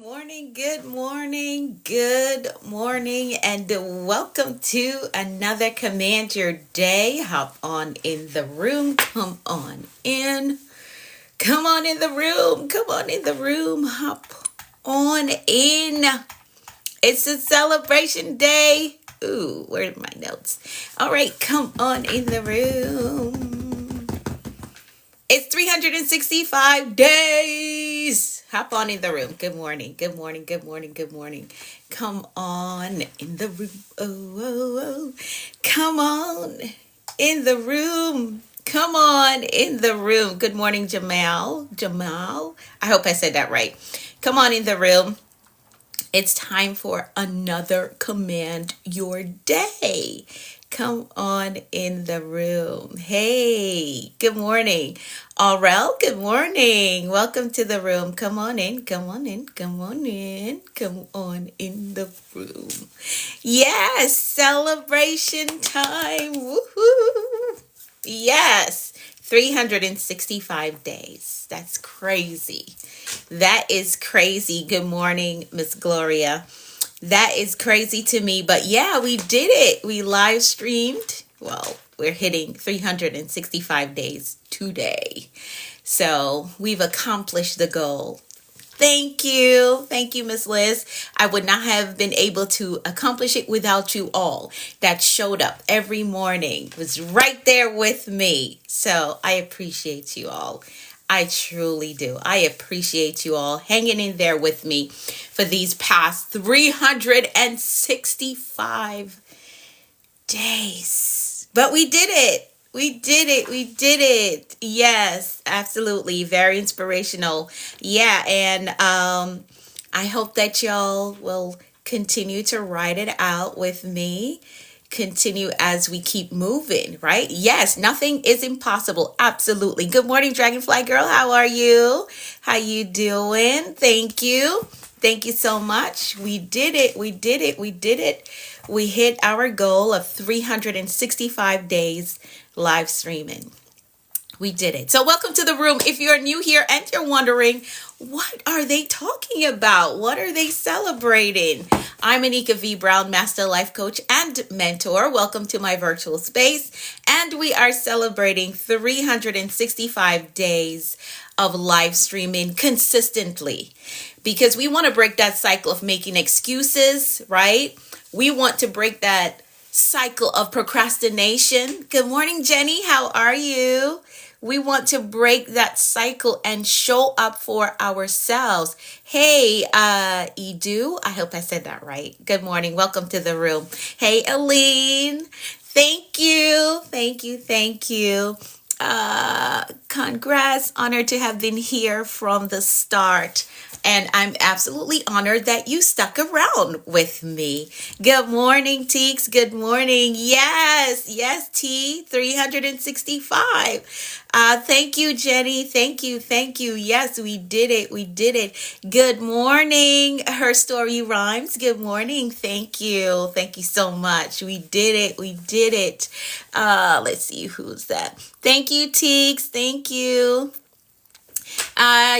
good morning, good morning, and welcome to another Command Your Day. Hop on in the room, come on in, come on in the room, come on in the room, hop on in. It's a celebration day. Ooh, where are my notes? All right, come on in the room. It's 365 days. Hop on in the room. Good morning. Good morning. Good morning. Good morning. Come on in the room. Oh, oh, oh. Come on in the room. Come on in the room. Good morning, Jamal. Jamal. I hope I said that right. Come on in the room. It's time for another Command Your Day. Come on in the room. Hey, good morning. Aurel, good morning. Welcome to the room. Come on in, come on in, come on in, come on in the room. Yes, celebration time. Woohoo! Yes, 365 days. That's crazy. That is crazy. Good morning, Miss Gloria. That is crazy to me. But yeah, we did it. We live streamed. Well, we're hitting 365 days today. So we've accomplished the goal. Thank you. Thank you, Miss Liz. I would not have been able to accomplish it without you all that showed up every morning, was right there with me. So I appreciate you all. I truly do. I appreciate you all hanging in there with me for these past 365 days. But we did it. We did it. We did it. Yes, absolutely. Very inspirational. Yeah, and I hope that y'all will continue to ride it out with me. Continue as we keep moving, right? Yes, nothing is impossible. Absolutely. Good morning, Dragonfly Girl. How are you? How you doing? Thank you. Thank you so much. We did it. We did it. We did it. We hit our goal of 365 days live streaming. We did it. So welcome to the room. If you're new here and you're wondering, what are they talking about? What are they celebrating? I'm Anika V. Brown, Master Life Coach and Mentor. Welcome to my virtual space. And we are celebrating 365 days of live streaming consistently because we want to break that cycle of making excuses, right? We want to break that cycle of procrastination. Good morning, Jenny. How are you? We want to break that cycle and show up for ourselves. Hey, Edu, I hope I said that right. Good morning. Welcome to the room. Hey, Aline. Thank you. Thank you. Thank you. Congrats. Honored to have been here from the start. And I'm absolutely honored that you stuck around with me. Good morning, Teeks. Good morning. Yes, yes, T, 365. Thank you, Jenny. Thank you. Thank you. Yes, we did it. We did it. Good morning. Her story rhymes. Good morning. Thank you. Thank you so much. We did it. We did it. Let's see who's that. Thank you, Teeks. Thank you.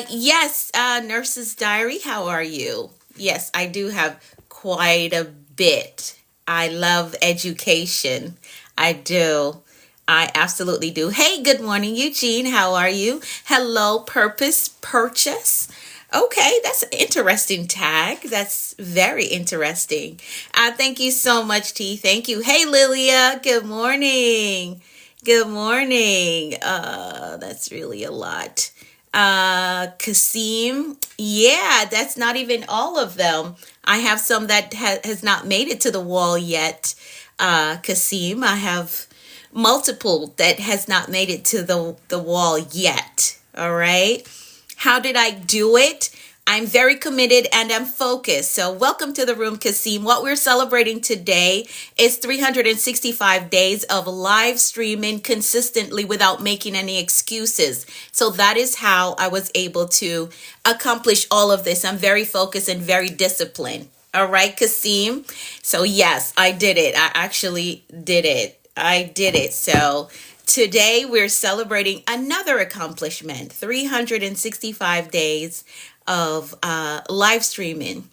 Yes, Nurse's Diary, how are you? Yes, I do have quite a bit. I love education. I do. I absolutely do. Hey, good morning, Eugene. How are you? Hello, Purpose Purchase. Okay, that's an interesting tag. That's very interesting. Thank you so much, T. Thank you. Hey, Lilia. Good morning. Good morning. That's really a lot. Kasim, yeah, that's not even all of them. I have some that has not made it to the wall yet. Kasim, I have multiple that has not made it to the wall yet. All right. How did I do it? I'm very committed and I'm focused. So welcome to the room, Kasim. What we're celebrating today is 365 days of live streaming consistently without making any excuses. So that is how I was able to accomplish all of this. I'm very focused and very disciplined. All right, Kasim. So yes, I did it. I actually did it. I did it. So today we're celebrating another accomplishment, 365 days of live streaming.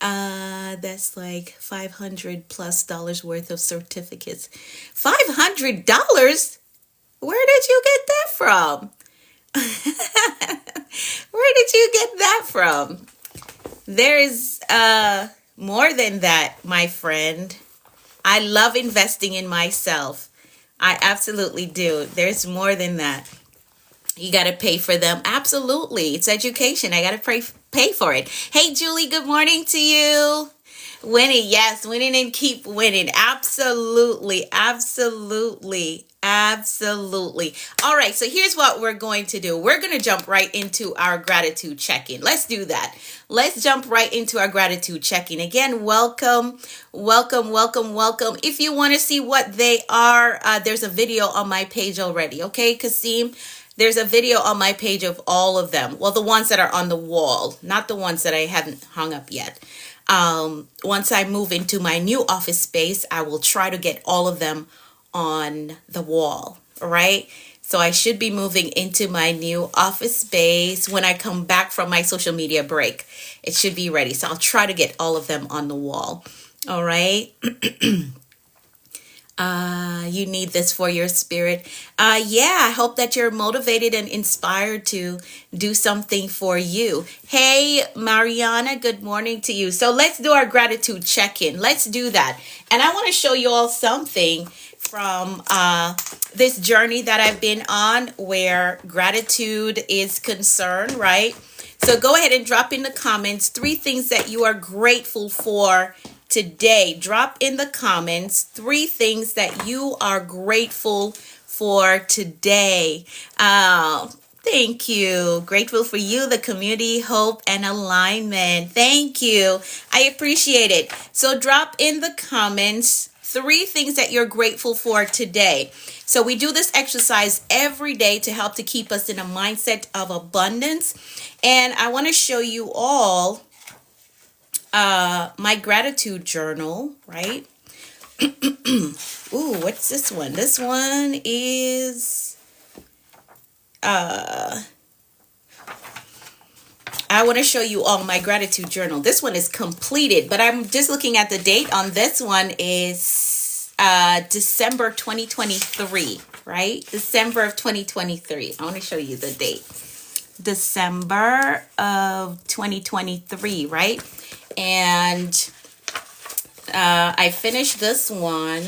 That's like $500+ worth of certificates. $500? Where did you get that from? Where did you get that from? There's more than that, my friend. I love investing in myself. I absolutely do. There's more than that. You got to pay for them. Absolutely. It's education. I got to pay for it. Hey, Julie, good morning to you. Winning, yes, winning and keep winning. Absolutely, absolutely, absolutely. All right, so here's what we're going to do. We're going to jump right into our gratitude check-in. Let's do that. Let's jump right into our gratitude check-in. Again, welcome, welcome, welcome, welcome. If you want to see what they are, there's a video on my page already. Okay, Kasim? There's a video on my page of all of them. Well, the ones that are on the wall, not the ones that I haven't hung up yet. Once I move into my new office space, I will try to get all of them on the wall. All right. So I should be moving into my new office space when I come back from my social media break. It should be ready. So I'll try to get all of them on the wall. All right. You need this for your spirit. Yeah, I hope that you're motivated and inspired to do something for you. Hey, Mariana, good morning to you. So let's do our gratitude check-in. Let's do that. And I want to show you all something from this journey that I've been on where gratitude is concerned, right? So go ahead and drop in the comments 3 things that you are grateful for today. Drop in the comments 3 things that you are grateful for today. Thank you. Grateful for you, the community, hope, and alignment. Thank you. I appreciate it. So drop in the comments 3 things that you're grateful for today. So we do this exercise every day to help to keep us in a mindset of abundance. And I want to show you all my gratitude journal, right? Ooh, what's this one? This one is I want to show you all my gratitude journal. This one is completed, but I'm just looking at the date on this one is December 2023, right? December of 2023. I want to show you the date. December of 2023, right? And I finished this one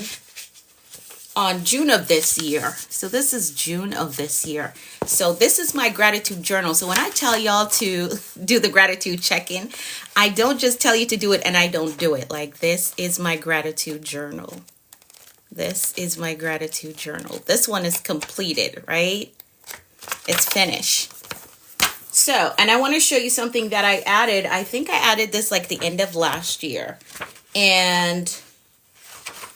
on June of this year. So this is June of this year. So this is my gratitude journal. So when I tell y'all to do the gratitude check-in, I don't just tell you to do it and I don't do it. Like, this is my gratitude journal. This is my gratitude journal. This one is completed, right? It's finished. So, and I want to show you something that I added. I think I added this like the end of last year. And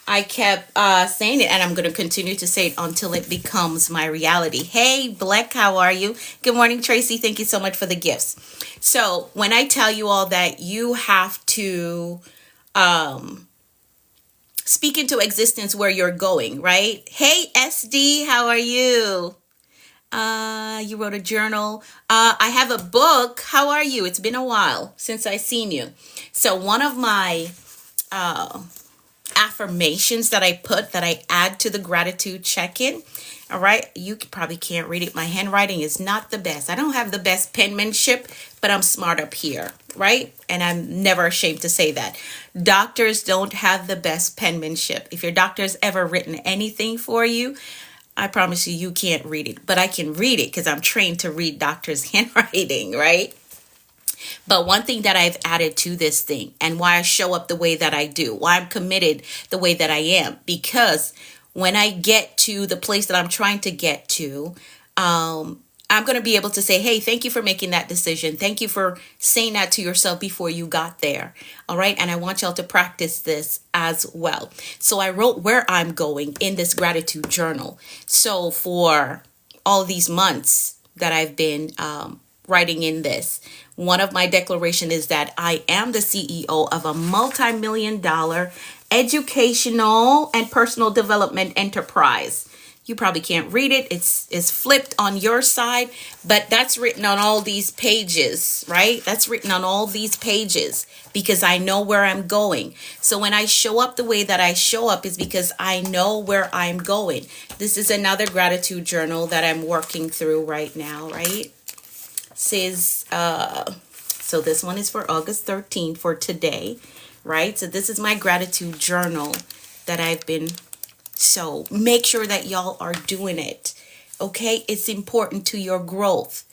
I kept saying it, and I'm going to continue to say it until it becomes my reality. Hey, Black, how are you? Good morning, Tracy. Thank you so much for the gifts. So when I tell you all that you have to speak into existence where you're going, right? Hey, SD, how are you? You wrote a journal. I have a book. How are you? It's been a while since I seen you. So one of my affirmations that I add to the gratitude check-in. All right. You probably can't read it. My handwriting is not the best. I don't have the best penmanship, but I'm smart up here. Right. And I'm never ashamed to say that. Doctors don't have the best penmanship. If your doctor's ever written anything for you, I promise you, you can't read it, but I can read it because I'm trained to read doctors' handwriting, right? But one thing that I've added to this thing and why I show up the way that I do, why I'm committed the way that I am, because when I get to the place that I'm trying to get to, I'm going to be able to say, hey, thank you for making that decision. Thank you for saying that to yourself before you got there. All right. And I want y'all to practice this as well. So I wrote where I'm going in this gratitude journal. So for all these months that I've been writing in this, one of my declaration is that I am the CEO of a multi-million-dollar educational and personal development enterprise. You probably can't read it. It's flipped on your side, but that's written on all these pages, right? That's written on all these pages because I know where I'm going. So when I show up the way that I show up is because I know where I'm going. This is another gratitude journal that I'm working through right now, right? Says so this one is for August 13th for today, right? So this is my gratitude journal that I've been. So make sure that y'all are doing it. Okay, it's important to your growth.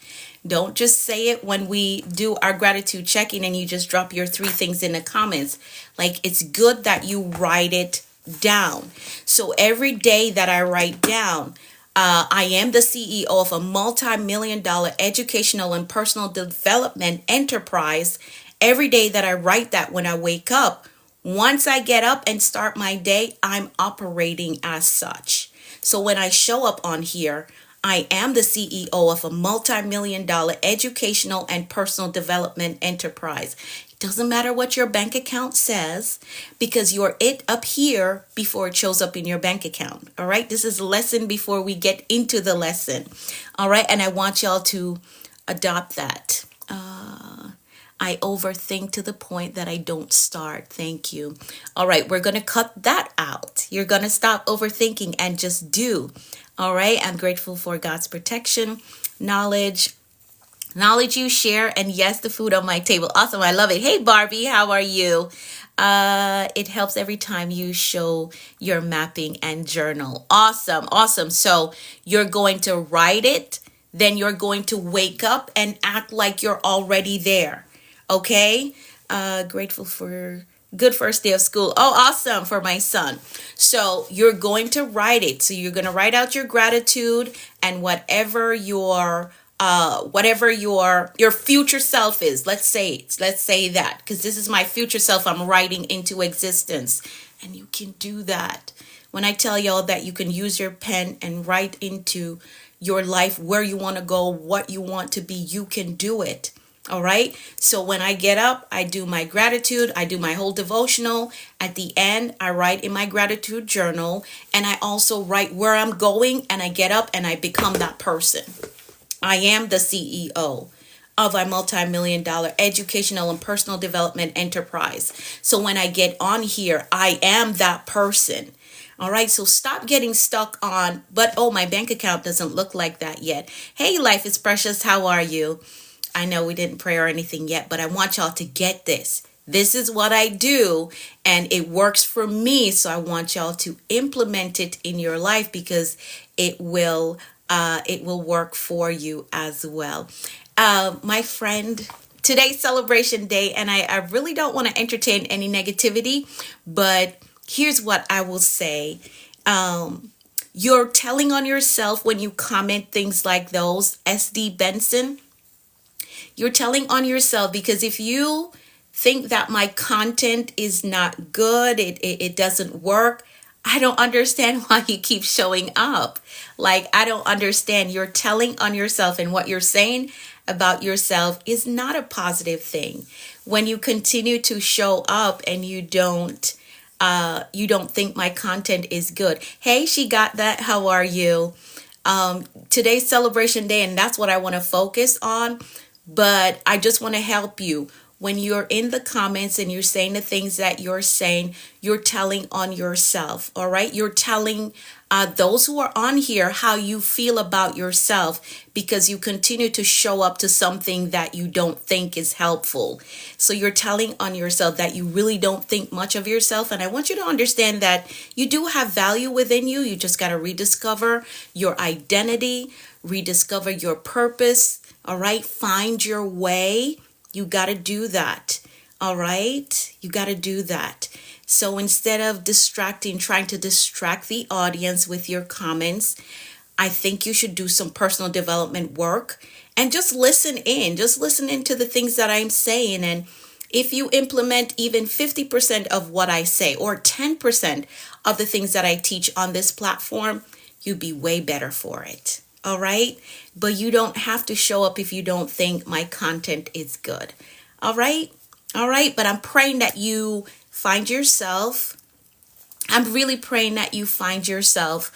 Don't just say it when we do our gratitude check-in and you just drop your 3 things in the comments. Like, it's good that you write it down. So every day that I write down, I am the CEO of a multi-million-dollar educational and personal development enterprise. Every day that I write that when I wake up, once I get up and start my day, I'm operating as such. So when I show up on here, I am the CEO of a multi-million-dollar educational and personal development enterprise. It doesn't matter what your bank account says because you're it up here before it shows up in your bank account. All right. This is a lesson before we get into the lesson. All right. And I want y'all to adopt that. I overthink to the point that I don't start. Thank you. All right, we're going to cut that out. You're going to stop overthinking and just do. All right, I'm grateful for God's protection, knowledge you share, and yes, the food on my table. Awesome, I love it. Hey, Barbie, how are you? It helps every time you show your mapping and journal. Awesome. So you're going to write it, then you're going to wake up and act like you're already there. Okay, grateful for good first day of school. Oh, awesome, for my son. So you're going to write it. So you're going to write out your gratitude and whatever your future self is. Let's say that, because this is my future self I'm writing into existence. And you can do that. When I tell y'all that you can use your pen and write into your life where you want to go, what you want to be, you can do it. All right. So when I get up, I do my gratitude. I do my whole devotional. At the end, I write in my gratitude journal, and I also write where I'm going, and I get up and I become that person. I am the CEO of a multi-million-dollar educational and personal development enterprise. So when I get on here, I am that person. All right, so stop getting stuck on, but oh, my bank account doesn't look like that yet. Hey, life is precious. How are you? I know we didn't pray or anything yet, but I want y'all to get this. This is what I do, and it works for me. So I want y'all to implement it in your life because it will work for you as well. My friend, today's celebration day, and I really don't want to entertain any negativity, but here's what I will say. You're telling on yourself when you comment things like those, SD Benson. You're telling on yourself because if you think that my content is not good, it doesn't work, I don't understand why you keep showing up. Like, I don't understand. You're telling on yourself, and what you're saying about yourself is not a positive thing. When you continue to show up and you don't think my content is good. Hey, she got that. How are you? Today's celebration day, and that's what I want to focus on. But I just want to help you. When you're in the comments and you're saying the things that you're saying, you're telling on yourself. All right. You're telling those who are on here how you feel about yourself because you continue to show up to something that you don't think is helpful. So you're telling on yourself that you really don't think much of yourself. And I want you to understand that you do have value within you. You just got to rediscover your identity, rediscover your purpose. All right. Find your way. You got to do that. All right. You got to do that. So instead of trying to distract the audience with your comments, I think you should do some personal development work and just listen in. Just listen into the things that I'm saying. And if you implement even 50% of what I say or 10% of the things that I teach on this platform, you'd be way better for it. All right. But you don't have to show up if you don't think my content is good. All right. All right. But I'm praying that you find yourself I'm really praying that you find yourself,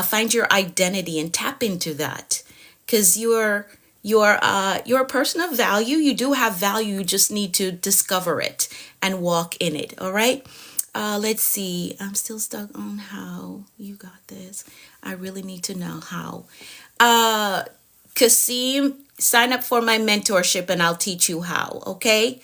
find your identity and tap into that, because you're a person of value. You do have value. You just need to discover it and walk in it. All right. Let's see. I'm still stuck on how you got this. I really need to know how. Kasim, sign up for my mentorship and I'll teach you how. Okay.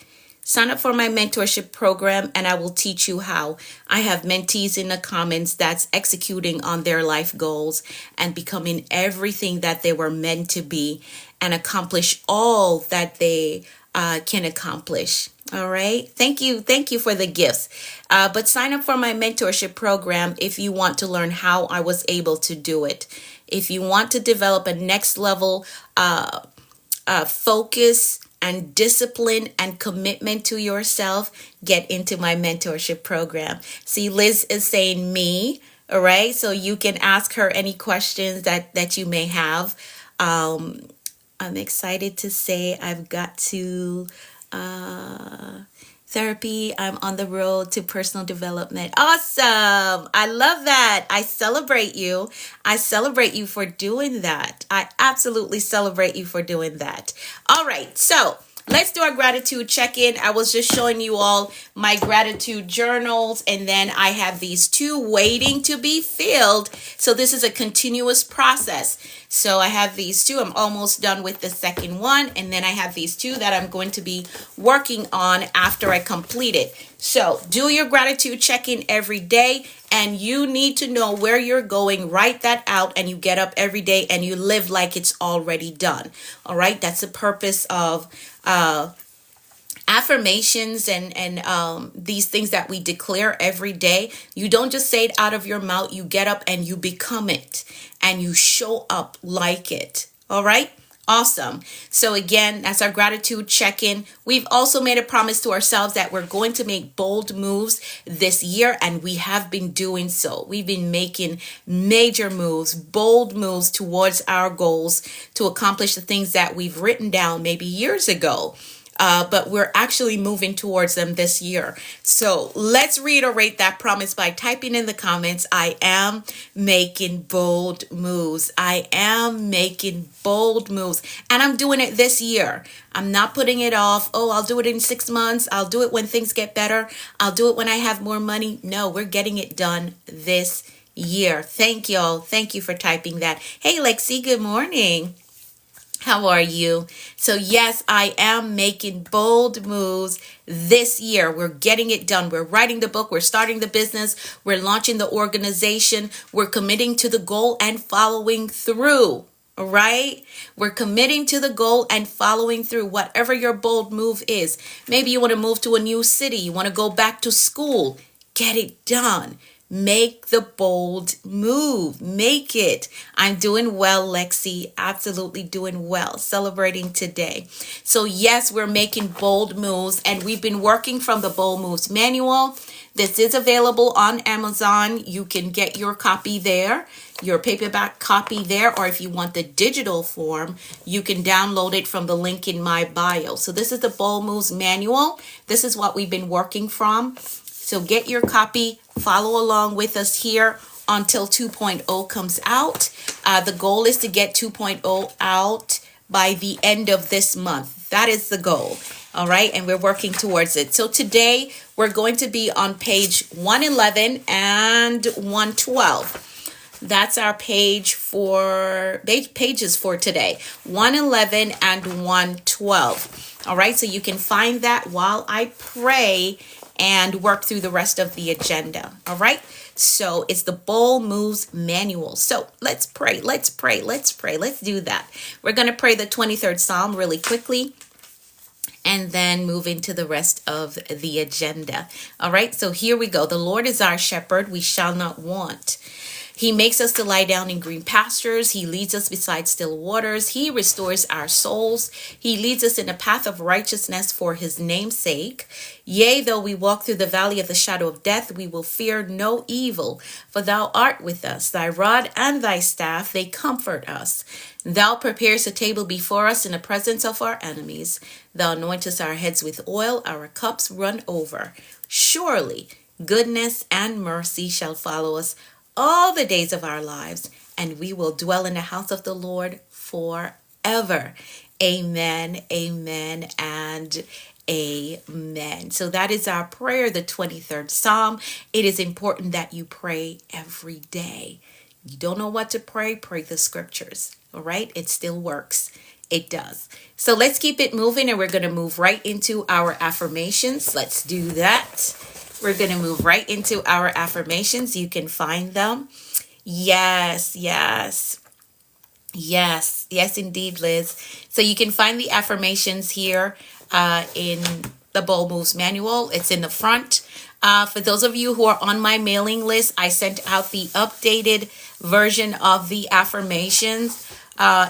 Sign up for my mentorship program and I will teach you how. I have mentees in the comments that's executing on their life goals and becoming everything that they were meant to be and accomplish all that they can accomplish. All right. Thank you. Thank you for the gifts. But sign up for my mentorship program if you want to learn how I was able to do it. If you want to develop a next level focus and discipline and commitment to yourself, get into my mentorship program. See, Liz is saying me, all right? So you can ask her any questions that you may have. I'm excited to say I've got to therapy. I'm on the road to personal development. Awesome. I love that. I celebrate you. I celebrate you for doing that. I absolutely celebrate you for doing that. All right. So let's do our gratitude check-in. I was just showing you all my gratitude journals, and then I have these two waiting to be filled. So this is a continuous process. So I have these two. I'm almost done with the second one, and then I have these two that I'm going to be working on after I complete it. So do your gratitude check-in every day, and you need to know where you're going. Write that out, and you get up every day and you live like it's already done. All right. That's the purpose of affirmations and these things that we declare every day. You don't just say it out of your mouth. You get up and you become it and you show up like it. All right. Awesome. So again, that's our gratitude check-in. We've also made a promise to ourselves that we're going to make bold moves this year, and we have been doing so. We've been making major moves, bold moves towards our goals to accomplish the things that we've written down maybe years ago. But we're actually moving towards them this year. So let's reiterate that promise by typing in the comments, I am making bold moves. I am making bold moves. And I'm doing it this year. I'm not putting it off. Oh, I'll do it in 6 months. I'll do it when things get better. I'll do it when I have more money. No, we're getting it done this year. Thank y'all. Thank you for typing that. Hey, Lexi, good morning. How are you? So yes, I am making bold moves this year. We're getting it done. We're writing the book. We're starting the business. We're launching the organization. We're committing to the goal and following through. All right. We're committing to the goal and following through, whatever your bold move is. Maybe you want to move to a new city. You want to go back to school. Get it done. Make the bold move. Make it. I'm doing well, Lexi. Absolutely doing well. Celebrating today. So yes, we're making bold moves, and we've been working from the Bold Moves Manual. This is available on Amazon. You can get your copy there, your paperback copy there, or if you want the digital form, you can download it from the link in my bio. So this is the Bold Moves Manual. This is what we've been working from. So get your copy, follow along with us here until 2.0 comes out. The goal is to get 2.0 out by the end of this month. That is the goal. All right. And we're working towards it. So today we're going to be on page 111 and 112. That's our pages for today, 111 and 112. All right. So you can find that while I pray and work through the rest of the agenda. All right. So it's the Bold Moves Manual. So let's pray. Let's pray. Let's pray. Let's do that. We're going to pray the 23rd Psalm really quickly and then move into the rest of the agenda. All right. So here we go. The Lord is our shepherd. We shall not want. He makes us to lie down in green pastures. He leads us beside still waters. He restores our souls. He leads us in a path of righteousness for his name's sake. Yea, though we walk through the valley of the shadow of death, we will fear no evil, for thou art with us. Thy rod and thy staff, they comfort us. Thou preparest a table before us in the presence of our enemies. Thou anointest our heads with oil, our cups run over. Surely Goodness and mercy shall follow us all the days of our lives, and we will dwell in the house of the Lord forever. Amen, amen, and amen. So that is our prayer, the 23rd Psalm. It is important that you pray every day. You don't know what to pray, pray the scriptures. All right? It still works. It does. So let's keep it moving, and we're going to move right into our affirmations. Let's do that. We're going to move right into our affirmations. You can find them. Yes, yes. Yes, yes, indeed, Liz. So you can find the affirmations here in the Bold Moves Manual. It's in the front. For those of you who are on my mailing list, I sent out the updated version of the affirmations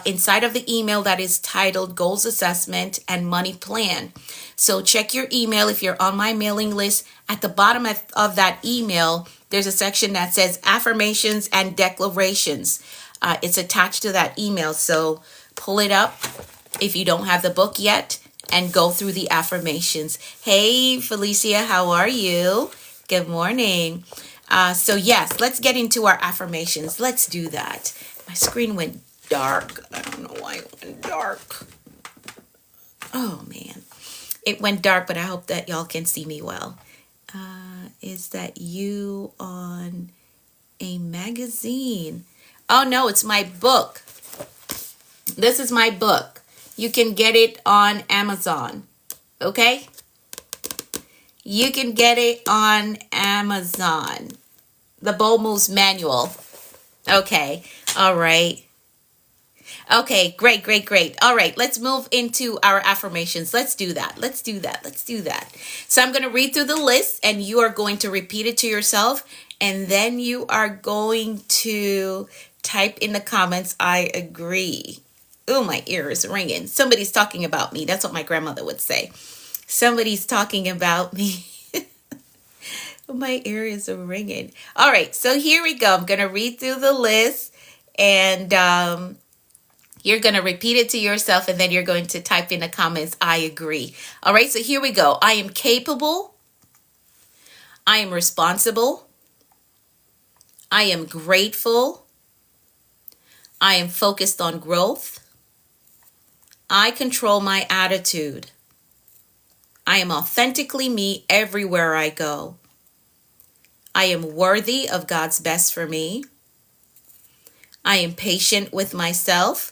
inside of the email that is titled Goals Assessment and Money Plan. So check your email if you're on my mailing list. At the bottom of that email, there's a section that says Affirmations and Declarations. It's attached to that email. So pull it up if you don't have the book yet and go through the affirmations. Hey, Felicia, how are you? Good morning. So yes, let's get into our affirmations. Let's do that. My screen went dark. I don't know why it went dark. Oh, man. It went dark, but I hope that y'all can see me well. Is that you on a magazine? Oh, no, it's my book. This is my book. You can get it on Amazon. Okay? You can get it on Amazon. The Bold Moves Manual. Okay. All right. Okay, great, great, great. All right, let's move into our affirmations. Let's do that. Let's do that. Let's do that. So I'm going to read through the list, and you are going to repeat it to yourself, and then you are going to type in the comments, I agree. Oh, my ear is ringing. Somebody's talking about me. That's what my grandmother would say. Somebody's talking about me. My ear is ringing. All right, so here we go. I'm going to read through the list, and you're going to repeat it to yourself, and then you're going to type in the comments, I agree. All right, so here we go. I am capable. I am responsible. I am grateful. I am focused on growth. I control my attitude. I am authentically me everywhere I go. I am worthy of God's best for me. I am patient with myself.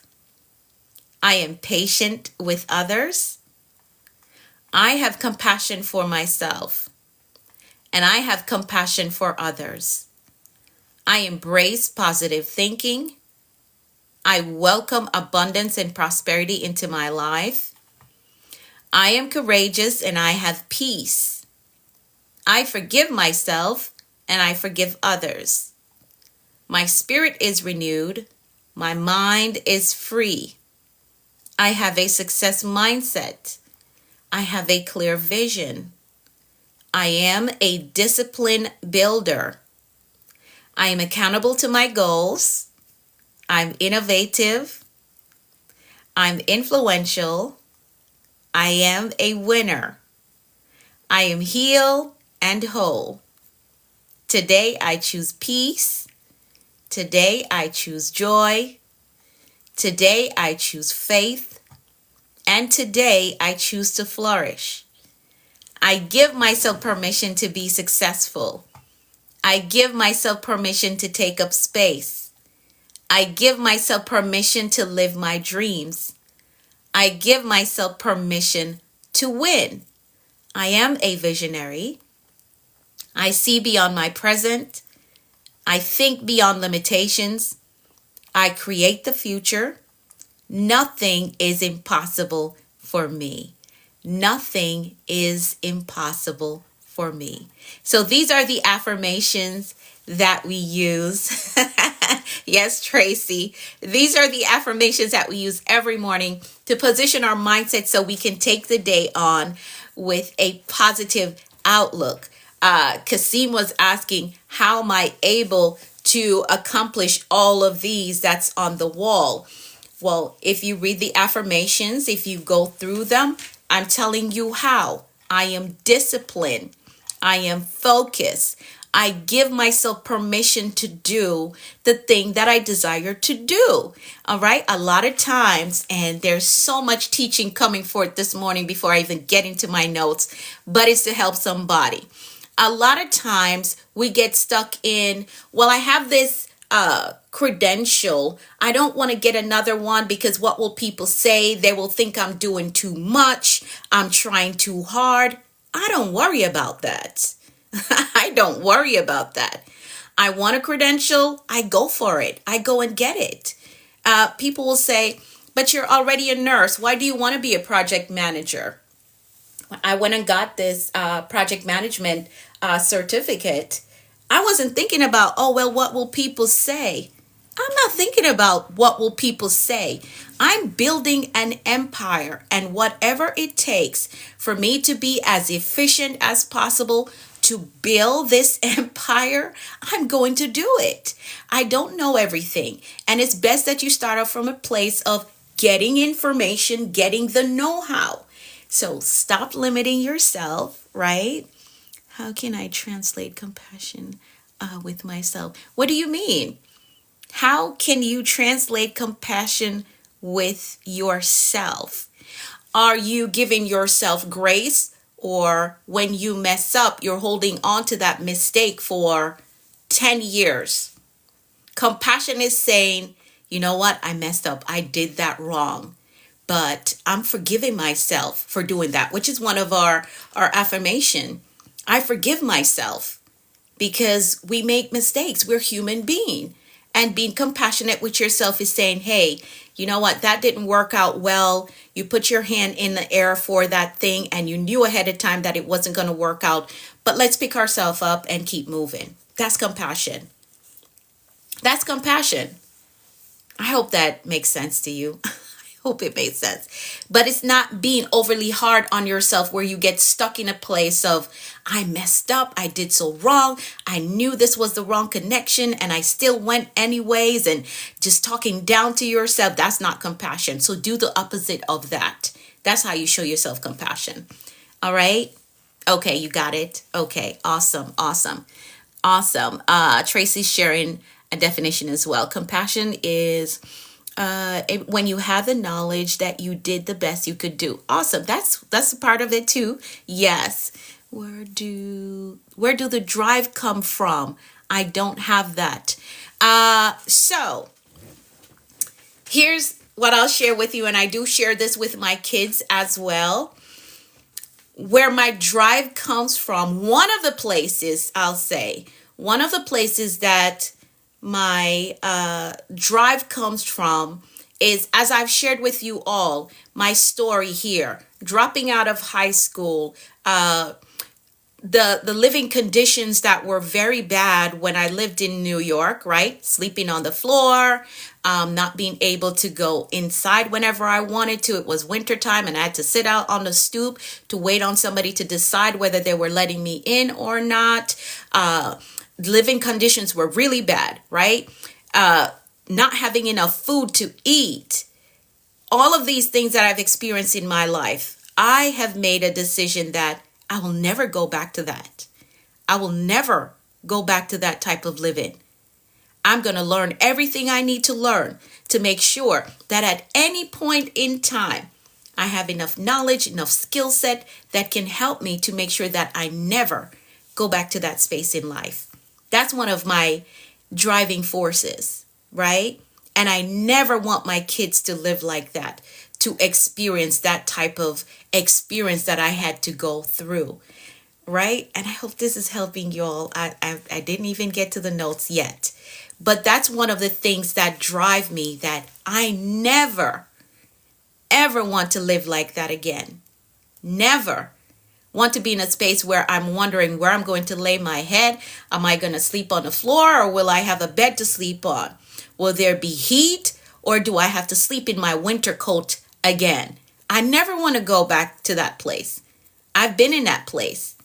I am patient with others. I have compassion for myself, and I have compassion for others. I embrace positive thinking. I welcome abundance and prosperity into my life. I am courageous, and I have peace. I forgive myself, and I forgive others. My spirit is renewed. My mind is free. I have a success mindset. I have a clear vision. I am a discipline builder. I am accountable to my goals. I'm innovative. I'm influential. I am a winner. I am healed and whole. Today I choose peace. Today I choose joy. Today I choose faith, and today I choose to flourish. I give myself permission to be successful. I give myself permission to take up space. I give myself permission to live my dreams. I give myself permission to win. I am a visionary. I see beyond my present. I think beyond limitations. I create the future. Nothing is impossible for me. Nothing is impossible for me. So these are the affirmations that we use. Yes, Tracy. These are the affirmations that we use every morning to position our mindset so we can take the day on with a positive outlook. Kasim was asking, how am I able to accomplish all of these that's on the wall? Well, if you read the affirmations, if you go through them, I'm telling you how. I am disciplined. I am focused. I give myself permission to do the thing that I desire to do. All right. A lot of times, and there's so much teaching coming forth this morning before I even get into my notes, but it's to help somebody. A lot of times we get stuck in, well, I have this credential. I don't want to get another one because what will people say? They will think I'm doing too much. I'm trying too hard. I don't worry about that. I don't worry about that. I want a credential. I go for it. I go and get it. People will say, but you're already a nurse. Why do you want to be a project manager? I went and got this project management certificate. I wasn't thinking about, oh, well, what will people say? I'm not thinking about what will people say. I'm building an empire, and whatever it takes for me to be as efficient as possible to build this empire, I'm going to do it. I don't know everything, and it's best that you start off from a place of getting information, getting the know-how. So stop limiting yourself, right? How can I translate compassion with myself? What do you mean? How can you translate compassion with yourself? Are you giving yourself grace, or when you mess up, you're holding on to that mistake for 10 years? Compassion is saying, you know what? I messed up. I did that wrong. But I'm forgiving myself for doing that, which is one of our affirmation. I forgive myself because we make mistakes. We're human beings. And being compassionate with yourself is saying, hey, you know what? That didn't work out well. You put your hand in the air for that thing and you knew ahead of time that it wasn't going to work out. But let's pick ourselves up and keep moving. That's compassion. That's compassion. I hope that makes sense to you. Hope it made sense. But it's not being overly hard on yourself where you get stuck in a place of, I messed up, I did so wrong, I knew this was the wrong connection and I still went anyways, and just talking down to yourself. That's not compassion. So do the opposite of that. That's how you show yourself compassion. All right. Okay, you got it. Okay, awesome. Tracy's sharing a definition as well. Compassion is when you have the knowledge that you did the best you could do. Awesome. That's a part of it too. Yes. Where do the drive come from? I don't have that. So here's what I'll share with you, and I do share this with my kids as well. Where my drive comes from, one of the places that my drive comes from is, as I've shared with you all, my story here, dropping out of high school, the living conditions that were very bad when I lived in New York, right? Sleeping on the floor, not being able to go inside whenever I wanted to. It was wintertime and I had to sit out on the stoop to wait on somebody to decide whether they were letting me in or not. Living conditions were really bad, right? Not having enough food to eat. All of these things that I've experienced in my life, I have made a decision that I will never go back to that. I will never go back to that type of living. I'm going to learn everything I need to learn to make sure that at any point in time, I have enough knowledge, enough skill set that can help me to make sure that I never go back to that space in life. That's one of my driving forces, right? And I never want my kids to live like that, to experience that type of experience that I had to go through, right? And I hope this is helping you all. I didn't even get to the notes yet, but that's one of the things that drive me, that I never, ever want to live like that again. Never want to be in a space where I'm wondering where I'm going to lay my head. Am I going to sleep on the floor, or will I have a bed to sleep on? Will there be heat, or do I have to sleep in my winter coat again? I never want to go back to that place. I've been in that place.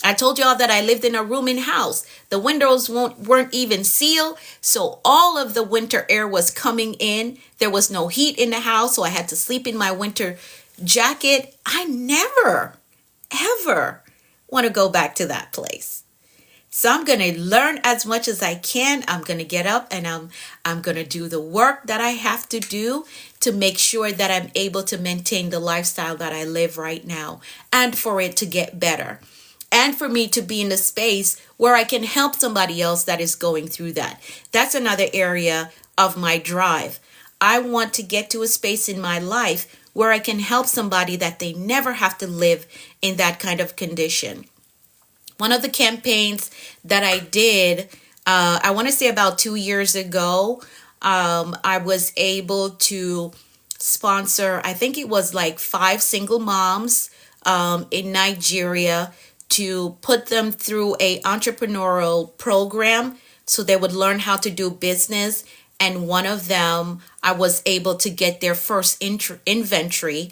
I told y'all that I lived in a rooming house. The windows weren't even sealed, so all of the winter air was coming in. There was no heat in the house, so I had to sleep in my winter jacket. I never, ever want to go back to that place. So I'm going to learn as much as I can. I'm going to get up and I'm going to do the work that I have to do to make sure that I'm able to maintain the lifestyle that I live right now and for it to get better. And for me to be in a space where I can help somebody else that is going through that. That's another area of my drive. I want to get to a space in my life where I can help somebody that they never have to live in that kind of condition. One of the campaigns that I did, I want to say about 2 years ago, I was able to sponsor, I think it was like 5 single moms in Nigeria, to put them through a entrepreneurial program so they would learn how to do business. And one of them, I was able to get their first inventory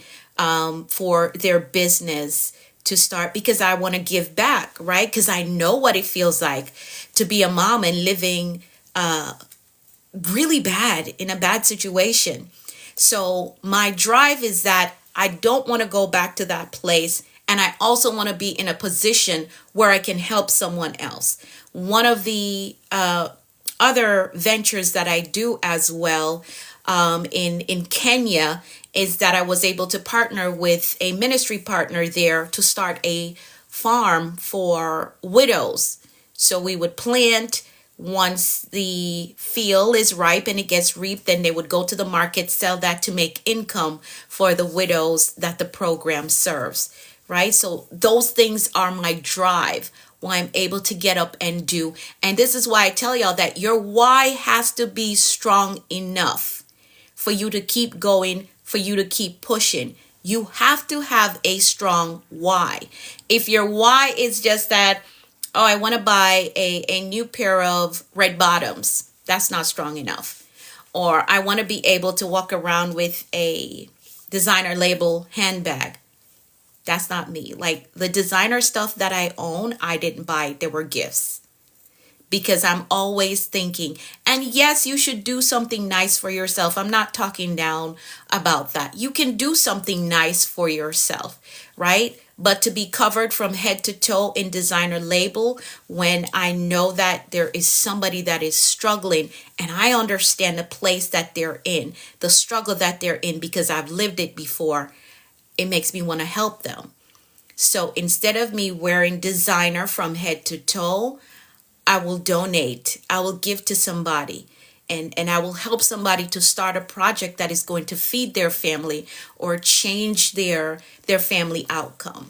for their business to start, because I want to give back, right? Because I know what it feels like to be a mom and living really bad in a bad situation. So my drive is that I don't want to go back to that place. And I also want to be in a position where I can help someone else. One of the other ventures that I do as well in Kenya is that I was able to partner with a ministry partner there to start a farm for widows. So we would plant. Once the field is ripe and it gets reaped, then they would go to the market, sell that to make income for the widows that the program serves, right? So those things are my drive, why I'm able to get up and do. And this is why I tell y'all that your why has to be strong enough for you to keep going, for you to keep pushing. You have to have a strong why. If your why is just that, oh, I want to buy a new pair of red bottoms, that's not strong enough. Or I want to be able to walk around with a designer label handbag. That's not me. Like the designer stuff that I own, I didn't buy. They were gifts. Because I'm always thinking, and yes, you should do something nice for yourself. I'm not talking down about that. You can do something nice for yourself, right? But to be covered from head to toe in designer label, when I know that there is somebody that is struggling and I understand the place that they're in, the struggle that they're in, because I've lived it before, it makes me want to help them. So instead of me wearing designer from head to toe, I will donate. I will give to somebody. And I will help somebody to start a project that is going to feed their family or change their family outcome.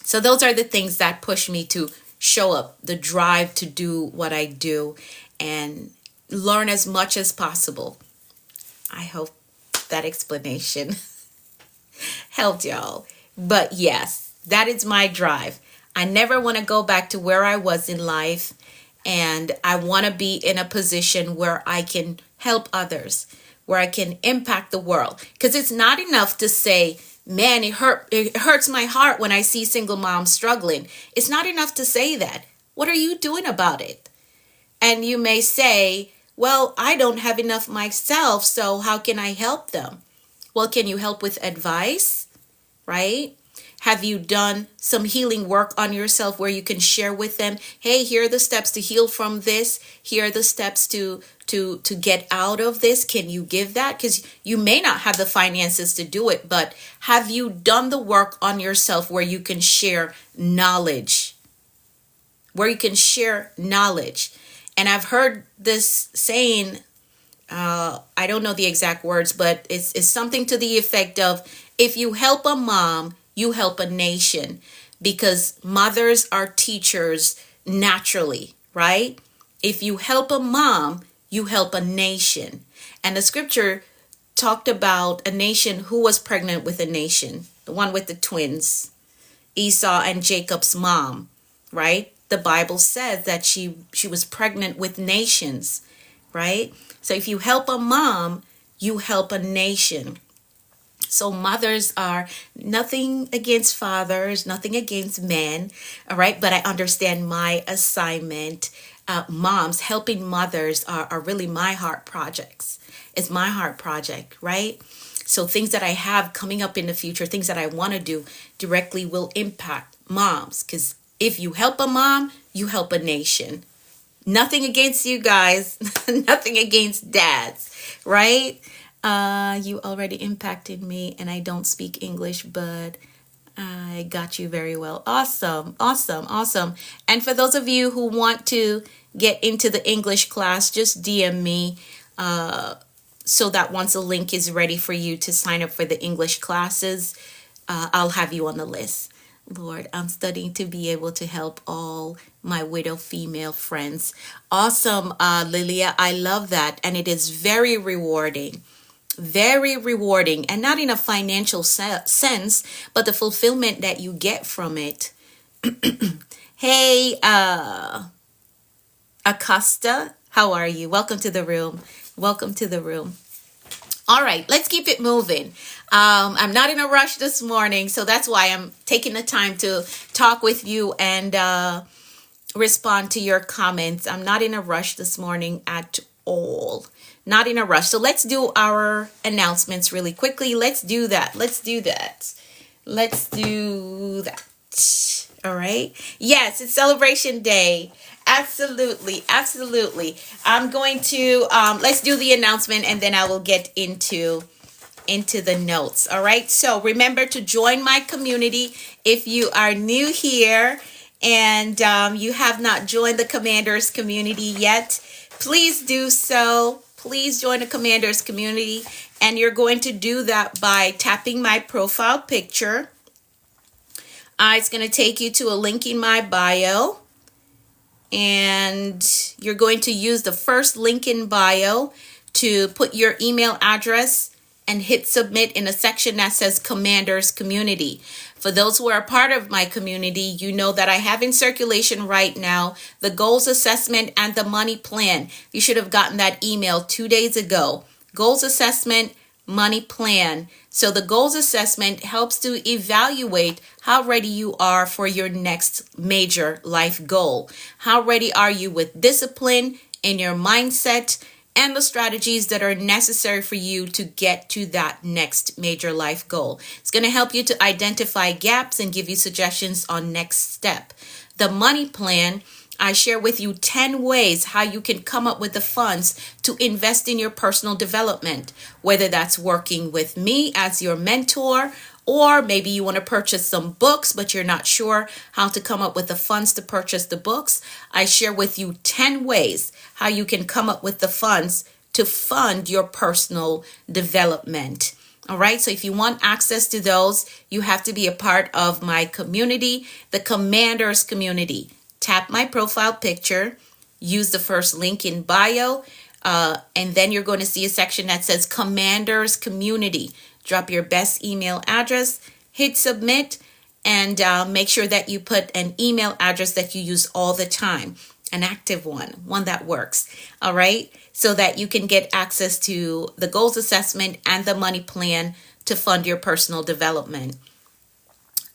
So those are the things that push me to show up, the drive to do what I do and learn as much as possible. I hope that explanation helped y'all. But yes, that is my drive. I never want to go back to where I was in life, and I want to be in a position where I can help others, where I can impact the world. Because it's not enough to say, man, it hurts my heart when I see single moms struggling. It's not enough to say that. What are you doing about it? And you may say, well, I don't have enough myself, so how can I help them? Well, can you help with advice, right? Have you done some healing work on yourself where you can share with them, hey, here are the steps to heal from this. Here are the steps to get out of this. Can you give that? Because you may not have the finances to do it, but have you done the work on yourself where you can share knowledge? Where you can share knowledge. And I've heard this saying, I don't know the exact words, but it's something to the effect of, if you help a mom, you help a nation, because mothers are teachers naturally, right? If you help a mom, you help a nation. And the scripture talked about a nation who was pregnant with a nation, the one with the twins, Esau and Jacob's mom, right? The Bible says that she was pregnant with nations, right? So if you help a mom, you help a nation. So mothers are nothing against fathers, nothing against men, all right? But I understand my assignment. Moms, helping mothers are really my heart projects. It's my heart project, right? So things that I have coming up in the future, things that I want to do directly will impact moms, because if you help a mom, you help a nation. Nothing against you guys, nothing against dads, right? You already impacted me, and I don't speak English, but I got you very well. Awesome, awesome, awesome. And for those of you who want to get into the English class, just DM me so that once the link is ready for you to sign up for the English classes, I'll have you on the list. Lord, I'm studying to be able to help all my widow female friends. Awesome, Lilia. I love that. And it is very rewarding. Very rewarding. And not in a financial sense, but the fulfillment that you get from it. Hey, Acosta, how are you? Welcome to the room. Welcome to the room. All right, let's keep it moving. I'm not in a rush this morning, so that's why I'm taking the time to talk with you and respond to your comments. I'm not in a rush this morning at all. Not in a rush. So let's do our announcements really quickly. Let's do that. Let's do that. Let's do that. All right. Yes, it's Celebration Day. Absolutely, absolutely. I'm going to let's do the announcement and then I will get into the notes. All right. So remember to join my community if you are new here and you have not joined the Commanders community yet. Please do so. Please join the Commanders community, and you're going to do that by tapping my profile picture. It's going to take you to a link in my bio. And you're going to use the first link in bio to put your email address and hit submit in a section that says Commanders Community. For those who are a part of my community, you know that I have in circulation right now the goals assessment and the money plan. You should have gotten that email 2 days ago. Goals assessment, money plan. So the goals assessment helps to evaluate how ready you are for your next major life goal. How ready are you with discipline in your mindset and the strategies that are necessary for you to get to that next major life goal. It's going to help you to identify gaps and give you suggestions on next step. The money plan, I share with you 10 ways how you can come up with the funds to invest in your personal development, whether that's working with me as your mentor, or maybe you want to purchase some books, but you're not sure how to come up with the funds to purchase the books. I share with you 10 ways how you can come up with the funds to fund your personal development. All right. So if you want access to those, you have to be a part of my community, the Commanders community. Tap my profile picture, use the first link in bio, and then you're going to see a section that says Commanders Community. Drop your best email address, hit submit, and make sure that you put an email address that you use all the time, an active one that works. All right, so that you can get access to the goals assessment and the money plan to fund your personal development.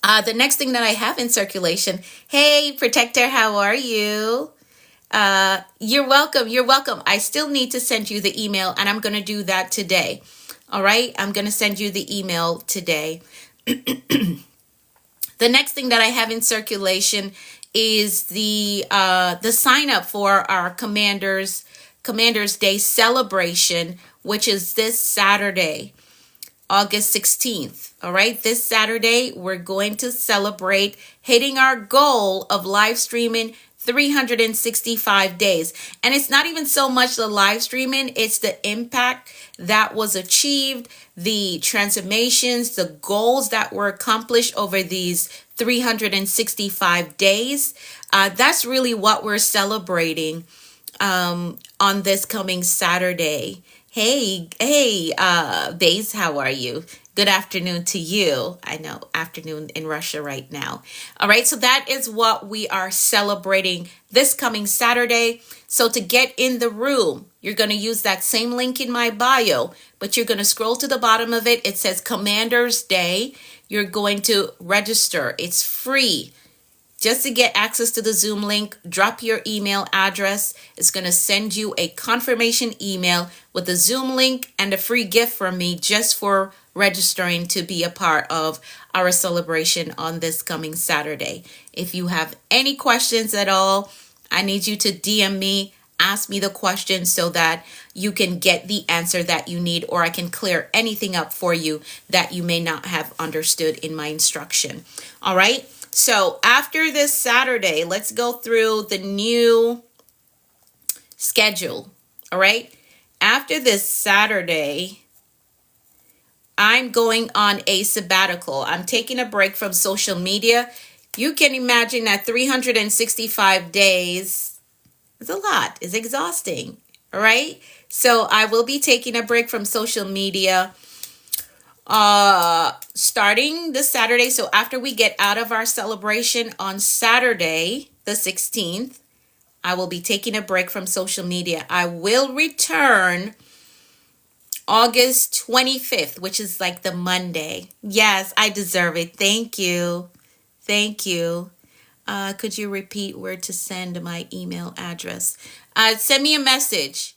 The next thing that I have in circulation, hey, Protector, how are you? You're welcome. You're welcome. I still need to send you the email, and I'm going to do that today. All right. I'm going to send you the email today. The next thing that I have in circulation is the sign up for our Commanders Day celebration, which is this Saturday, August 16th. All right. This Saturday, we're going to celebrate hitting our goal of live streaming 365 days. And it's not even so much the live streaming, it's the impact that was achieved, the transformations, the goals that were accomplished over these 365 days. That's really what we're celebrating on this coming Saturday. Hey, Baze, how are you? Good afternoon to you. I know, afternoon in Russia right now. All right, so that is what we are celebrating this coming Saturday. So to get in the room, you're going to use that same link in my bio, but you're going to scroll to the bottom of it. It says Commanders Day. You're going to register. It's free. Just to get access to the Zoom link, drop your email address. It's going to send you a confirmation email with the Zoom link and a free gift from me just for registering to be a part of our celebration on this coming Saturday. If you have any questions at all, I need you to DM me, ask me the question so that you can get the answer that you need, or I can clear anything up for you that you may not have understood in my instruction. All right. So after this Saturday, let's go through the new schedule. All right. After this Saturday, I'm going on a sabbatical. I'm taking a break from social media. You can imagine that 365 days is a lot. It's exhausting. All right. So I will be taking a break from social media starting this Saturday. So after we get out of our celebration on Saturday, the 16th, I will be taking a break from social media. I will return August 25th, which is like the Monday. Yes, I deserve it. Thank you. Thank you. Could you repeat where to send my email address? Send me a message.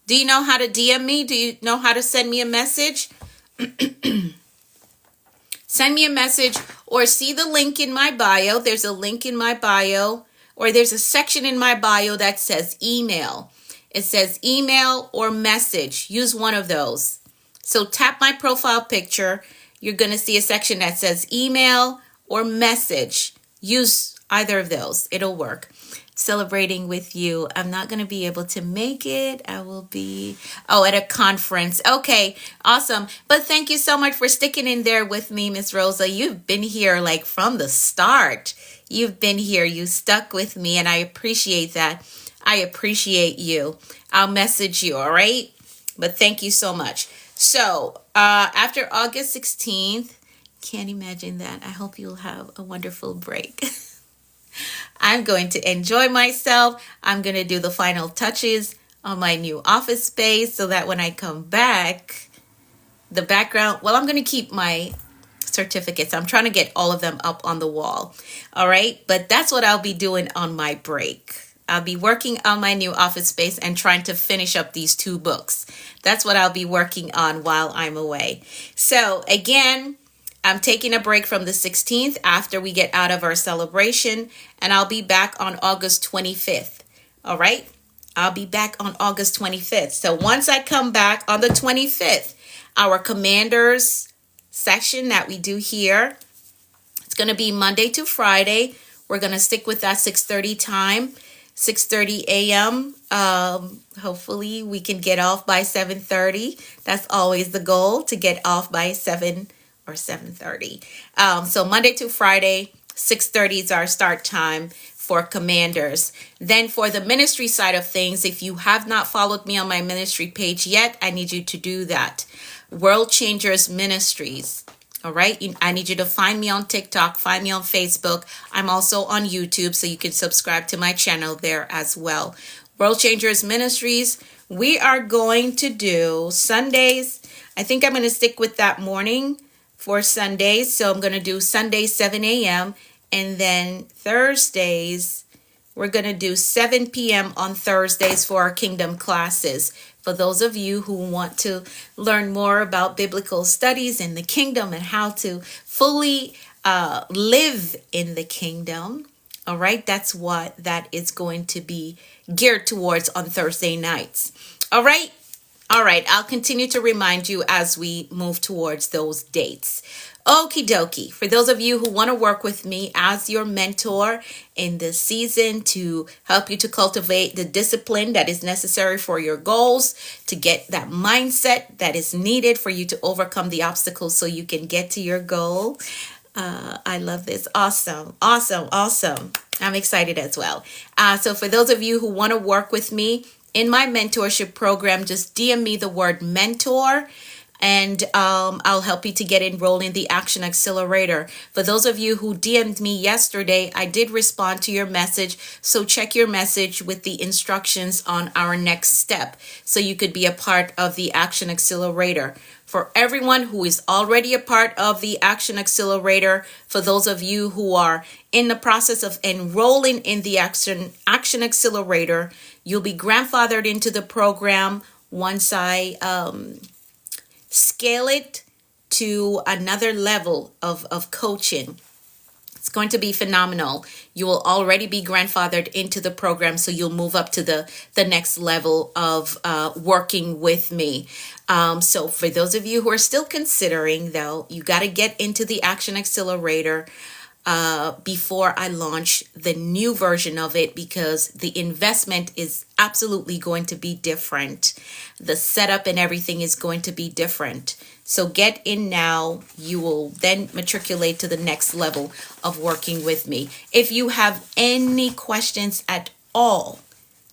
Do you know how to DM me? Do you know how to send me a message? Send me a message or see the link in my bio. There's a link in my bio, or there's a section in my bio that says email. It says email or message. Use one of those. So tap my profile picture. You're going to see a section that says email or message. Use either of those. It'll work. Celebrating with you. I'm not going to be able to make it. I will be, at a conference. Okay, awesome. But thank you so much for sticking in there with me, Miss Rosa. You've been here like from the start. You've been here. You stuck with me, and I appreciate that. I appreciate you. I'll message you, all right? But thank you so much. So after August 16th, can't imagine that. I hope you'll have a wonderful break. I'm going to enjoy myself. I'm going to do the final touches on my new office space so that when I come back, the background, I'm going to keep my certificates. I'm trying to get all of them up on the wall. All right. But that's what I'll be doing on my break. I'll be working on my new office space and trying to finish up these 2 books. That's what I'll be working on while I'm away. So again, I'm taking a break from the 16th after we get out of our celebration, and I'll be back on August 25th. All right? I'll be back on August 25th. So once I come back on the 25th, our commanders session that we do here, it's going to be Monday to Friday. We're going to stick with that 6:30 time. 6:30 a.m. Hopefully we can get off by 7:30. That's always the goal, to get off by 7 or 7:30. So Monday to Friday, 6:30 is our start time for commanders. Then for the ministry side of things, if you have not followed me on my ministry page yet, I need you to do that. World Changers Ministries. All right. I need you to find me on TikTok, find me on Facebook. I'm also on YouTube, so you can subscribe to my channel there as well. World Changers Ministries. We are going to do Sundays. I think I'm going to stick with that morning for Sundays. So I'm going to do Sundays 7 a.m. And then Thursdays, we're going to do 7 p.m. on Thursdays for our Kingdom classes. For those of you who want to learn more about biblical studies in the kingdom and how to fully live in the kingdom. All right, that's what that is going to be geared towards on Thursday nights. All right. All right, I'll continue to remind you as we move towards those dates. Okie dokie. For those of you who want to work with me as your mentor in this season to help you to cultivate the discipline that is necessary for your goals, to get that mindset that is needed for you to overcome the obstacles so you can get to your goal. I love this. Awesome. Awesome. Awesome. I'm excited as well. So for those of you who want to work with me in my mentorship program, just DM me the word mentor, and I'll help you to get enrolled in the Action Accelerator. For those of you who DM'd me yesterday, I did respond to your message. So check your message with the instructions on our next step so you could be a part of the Action Accelerator. For everyone who is already a part of the Action Accelerator, for those of you who are in the process of enrolling in the Action Accelerator, you'll be grandfathered into the program once I scale it to another level of coaching. It's going to be phenomenal. You will already be grandfathered into the program, so you'll move up to the next level of working with me. So for those of you who are still considering, though, you got to get into the Action Accelerator before I launch the new version of it, because the investment is absolutely going to be different. The setup and everything is going to be different. So get in now. You will then matriculate to the next level of working with me. If you have any questions at all,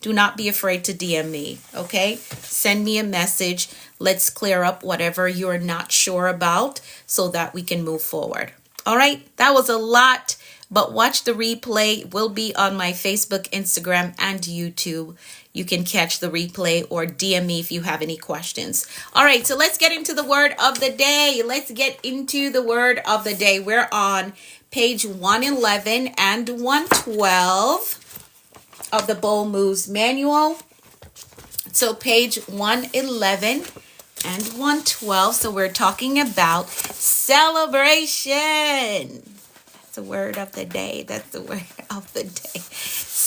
do not be afraid to DM me, okay? Send me a message. Let's clear up whatever you're not sure about so that we can move forward. All right, that was a lot, but watch the replay. It will be on my Facebook, Instagram, and YouTube. You can catch the replay or DM me if you have any questions. All right, so let's get into the word of the day. Let's get into the word of the day. We're on page 111 and 112 of the Bold Moves Manual. So page 111 and 112. So we're talking about celebration. That's the word of the day. That's the word of the day.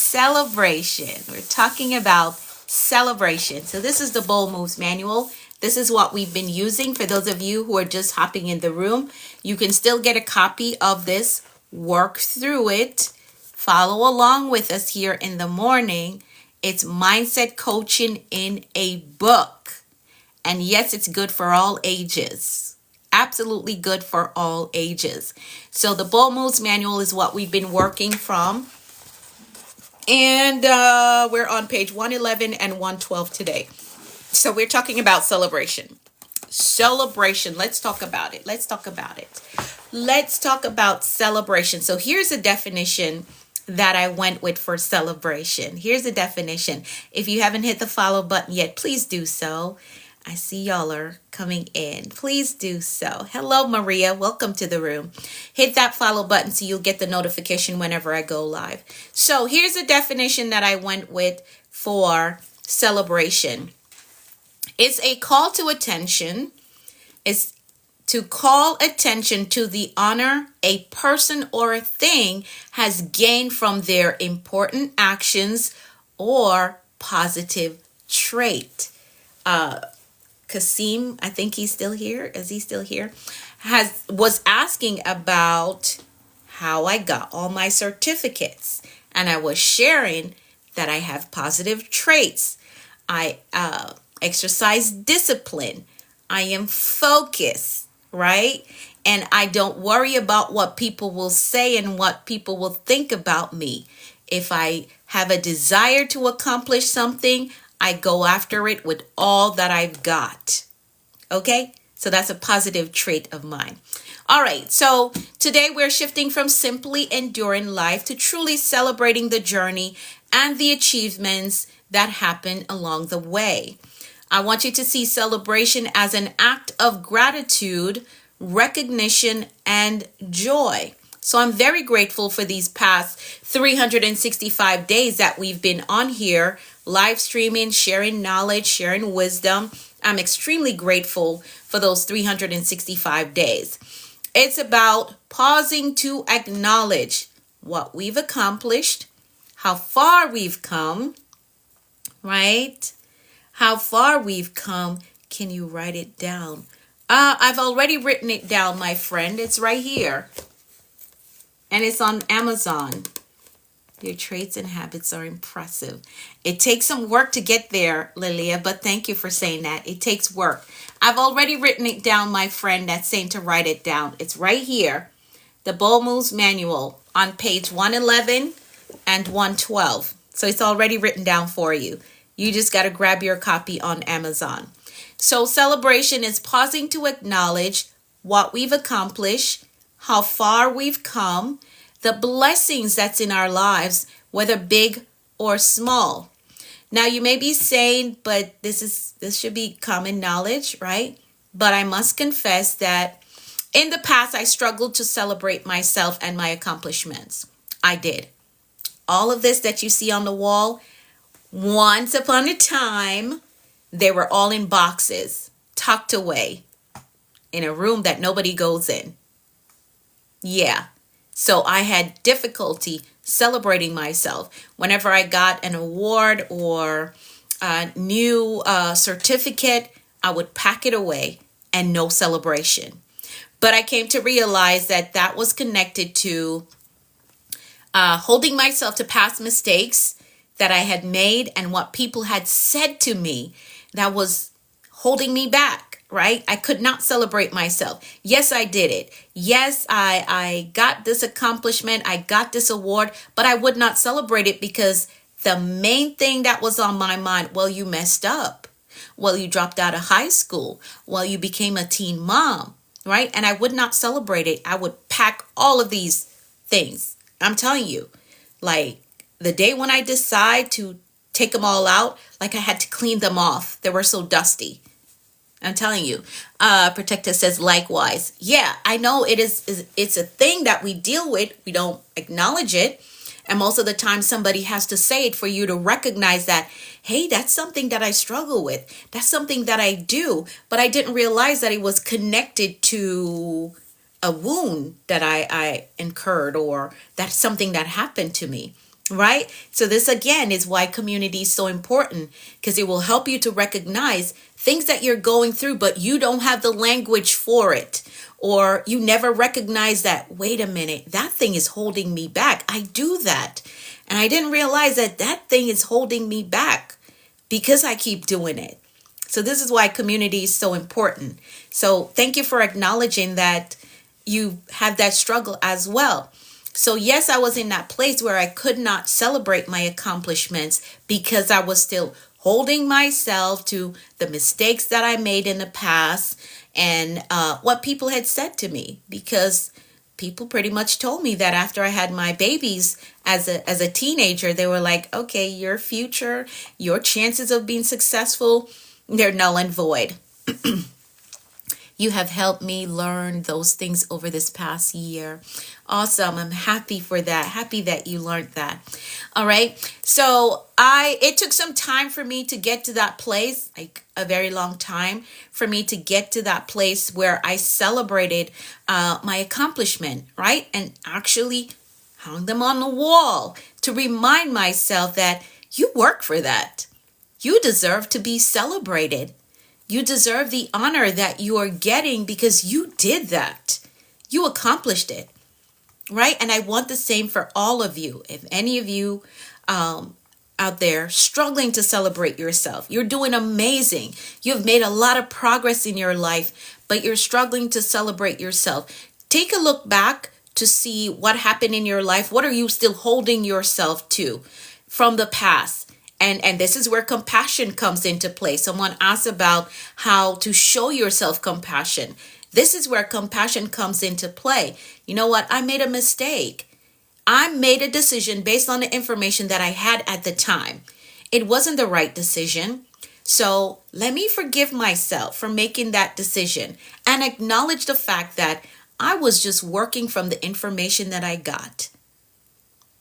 Celebration. We're talking about celebration. So this is the Bold Moves Manual. This is what we've been using. For those of you who are just hopping in the room, you can still get a copy of this. Work through it. Follow along with us here in the morning. It's mindset coaching in a book. And yes, it's good for all ages. Absolutely good for all ages. So the Bold Moves Manual is what we've been working from. And we're on page 111 and 112 today. So we're talking about celebration. Celebration. Let's talk about it. Let's talk about it. Let's talk about celebration. So here's a definition that I went with for celebration. Here's a definition. If you haven't hit the follow button yet, please do so. I see y'all are coming in. Please do so. Hello, Maria. Welcome to the room. Hit that follow button so you'll get the notification whenever I go live. So here's a definition that I went with for celebration. It's a call to attention. It's to call attention to the honor a person or a thing has gained from their important actions or positive trait. Kasim, I think he's still here. Is he still here? Was asking about how I got all my certificates. And I was sharing that I have positive traits. I exercise discipline. I am focused, right? And I don't worry about what people will say and what people will think about me. If I have a desire to accomplish something, I go after it with all that I've got. Okay? So that's a positive trait of mine. All right. So today we're shifting from simply enduring life to truly celebrating the journey and the achievements that happen along the way. I want you to see celebration as an act of gratitude, recognition, and joy. So I'm very grateful for these past 365 days that we've been on here, live streaming, sharing knowledge, sharing wisdom. I'm extremely grateful for those 365 days. It's about pausing to acknowledge what we've accomplished, how far we've come, right? How far we've come. Can you write it down? I've already written it down, my friend. It's right here. And it's on Amazon. Your traits and habits are impressive. It takes some work to get there, Lilia, but thank you for saying that. It takes work. I've already written it down, my friend that's saying to write it down. It's right here. The Bold Moves Manual on page 111 and 112. So it's already written down for you. You just got to grab your copy on Amazon. So celebration is pausing to acknowledge what we've accomplished, how far we've come, the blessings that's in our lives, whether big or small. Now you may be saying, but this should be common knowledge, right? But I must confess that in the past, I struggled to celebrate myself and my accomplishments. I did. All of this that you see on the wall, once upon a time, they were all in boxes, tucked away. in a room that nobody goes in. Yeah. So I had difficulty celebrating myself. Whenever I got an award or a new certificate, I would pack it away and no celebration. But I came to realize that that was connected to holding myself to past mistakes that I had made and what people had said to me that was holding me back, right? I could not celebrate myself. Yes, I did it. Yes, I got this accomplishment. I got this award, but I would not celebrate it because the main thing that was on my mind, well, you messed up. Well, you dropped out of high school. Well, you became a teen mom, right? And I would not celebrate it. I would pack all of these things. I'm telling you, like the day when I decide to take them all out, like I had to clean them off. They were so dusty. I'm telling you. Protector says likewise. Yeah, I know it's a thing that we deal with. We don't acknowledge it. And most of the time somebody has to say it for you to recognize that, hey, that's something that I struggle with. That's something that I do. But I didn't realize that it was connected to a wound that I incurred, or that's something that happened to me. Right? So this again is why community is so important, because it will help you to recognize things that you're going through, but you don't have the language for it, or you never recognize that, wait a minute, that thing is holding me back. I do that. And I didn't realize that that thing is holding me back because I keep doing it. So this is why community is so important. So thank you for acknowledging that you have that struggle as well. So yes, I was in that place where I could not celebrate my accomplishments because I was still holding myself to the mistakes that I made in the past and what people had said to me, because people pretty much told me that after I had my babies as a teenager, they were like, okay, your future, your chances of being successful, they're null and void. You have helped me learn those things over this past year. Awesome. I'm happy for that. Happy that you learned that. All right. So it took some time for me to get to that place, like a very long time for me to get to that place where I celebrated my accomplishment, right? And actually hung them on the wall to remind myself that you work for that. You deserve to be celebrated. You deserve the honor that you are getting because you did that. You accomplished it, right? And I want the same for all of you. If any of you out there struggling to celebrate yourself, you're doing amazing. You've made a lot of progress in your life, but you're struggling to celebrate yourself. Take a look back to see what happened in your life. What are you still holding yourself to from the past? And this is where compassion comes into play. Someone asked about how to show yourself compassion. This is where compassion comes into play. You know what? I made a mistake. I made a decision based on the information that I had at the time. It wasn't the right decision. So let me forgive myself for making that decision and acknowledge the fact that I was just working from the information that I got.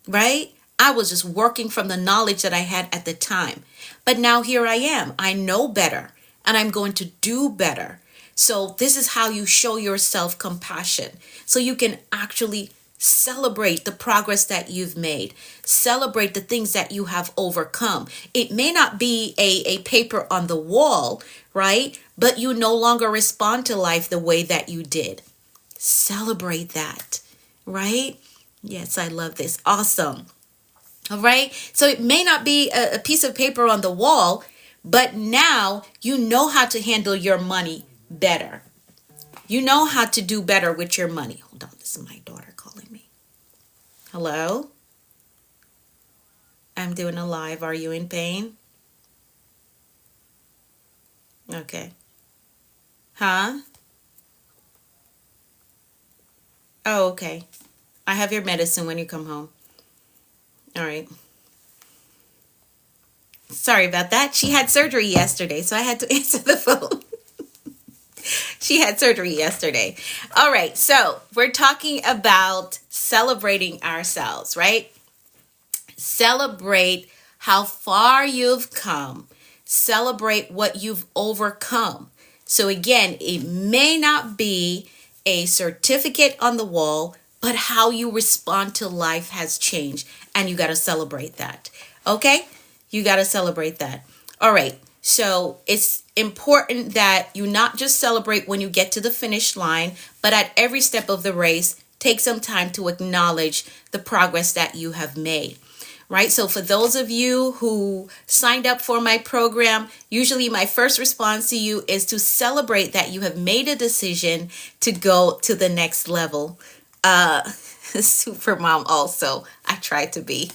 Right? I was just working from the knowledge that I had at the time. But now here I am. I know better and I'm going to do better. So this is how you show yourself compassion. So you can actually celebrate the progress that you've made. Celebrate the things that you have overcome. It may not be a paper on the wall, right? But you no longer respond to life the way that you did. Celebrate that, right? Yes, I love this. Awesome. All right. So it may not be a piece of paper on the wall, but now you know how to handle your money better. You know how to do better with your money. Hold on. This is my daughter calling me. Hello? I'm doing a live. Are you in pain? Okay. Huh? Oh, okay. I have your medicine when you come home. All right. Sorry about that. She had surgery yesterday, so I had to answer the phone. She had surgery yesterday. All right. So we're talking about celebrating ourselves, right? Celebrate how far you've come. Celebrate what you've overcome. So again, it may not be a certificate on the wall, but how you respond to life has changed, and you got to celebrate that. Okay? You got to celebrate that. All right. So it's important that you not just celebrate when you get to the finish line, but at every step of the race, take some time to acknowledge the progress that you have made. Right? So for those of you who signed up for my program, usually my first response to you is to celebrate that you have made a decision to go to the next level. Super mom also, I tried to be.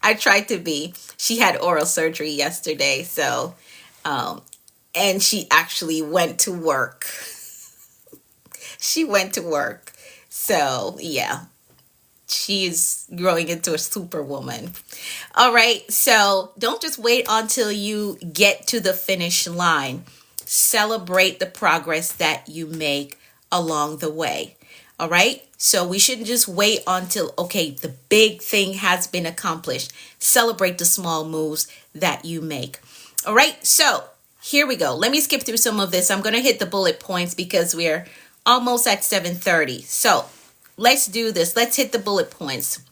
I tried to be. She had oral surgery yesterday, so and she actually went to work. She went to work. So, yeah, she's growing into a superwoman. All right, so don't just wait until you get to the finish line. Celebrate the progress that you make along the way. All right, so we shouldn't just wait until, okay, the big thing has been accomplished. Celebrate the small moves that you make. All right, so here we go. Let me skip through some of this. I'm going to hit the bullet points because we're almost at 7:30. So let's do this. Let's hit the bullet points.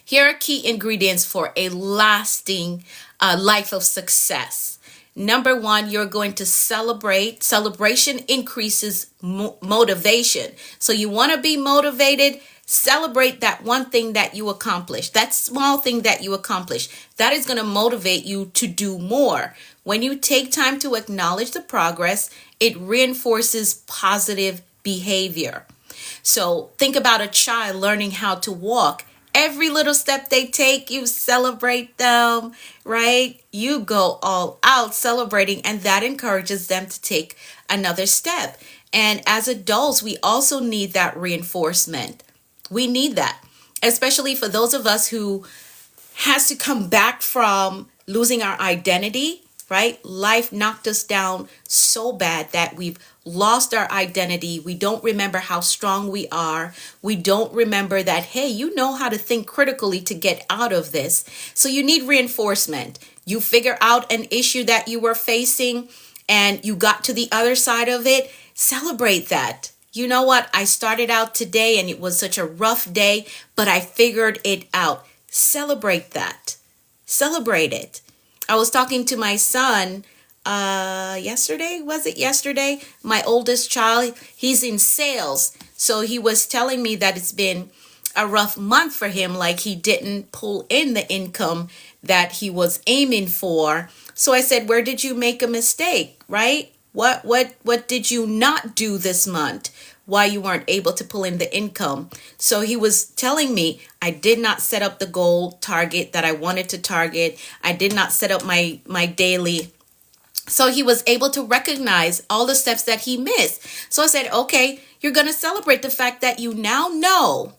Here are key ingredients for a lasting life of success. Number one, you're going to celebrate. Celebration increases motivation. So you want to be motivated. Celebrate that one thing that you accomplished, that small thing that you accomplished. That is going to motivate you to do more. When you take time to acknowledge the progress, it reinforces positive behavior. So think about a child learning how to walk. Every little step they take, you celebrate them, right? You go all out celebrating, and that encourages them to take another step. And as adults, we also need that reinforcement. We need that, especially for those of us who has to come back from losing our identity, right? Life knocked us down so bad that we've lost our identity. We don't remember how strong we are. We don't remember that, hey, you know how to think critically to get out of this. So you need reinforcement. You figure out an issue that you were facing and you got to the other side of it. Celebrate that. You know what? I started out today and it was such a rough day, but I figured it out. Celebrate that. Celebrate it. I was talking to my son yesterday. Was it yesterday? My oldest child, he's in sales. So he was telling me that it's been a rough month for him, like he didn't pull in the income that he was aiming for. So I said, where did you make a mistake, right? What did you not do this month? Why you weren't able to pull in the income? So he was telling me, I did not set up the goal target that I wanted to target. I did not set up my daily. So he was able to recognize all the steps that he missed. So I said, okay, you're going to celebrate the fact that you now know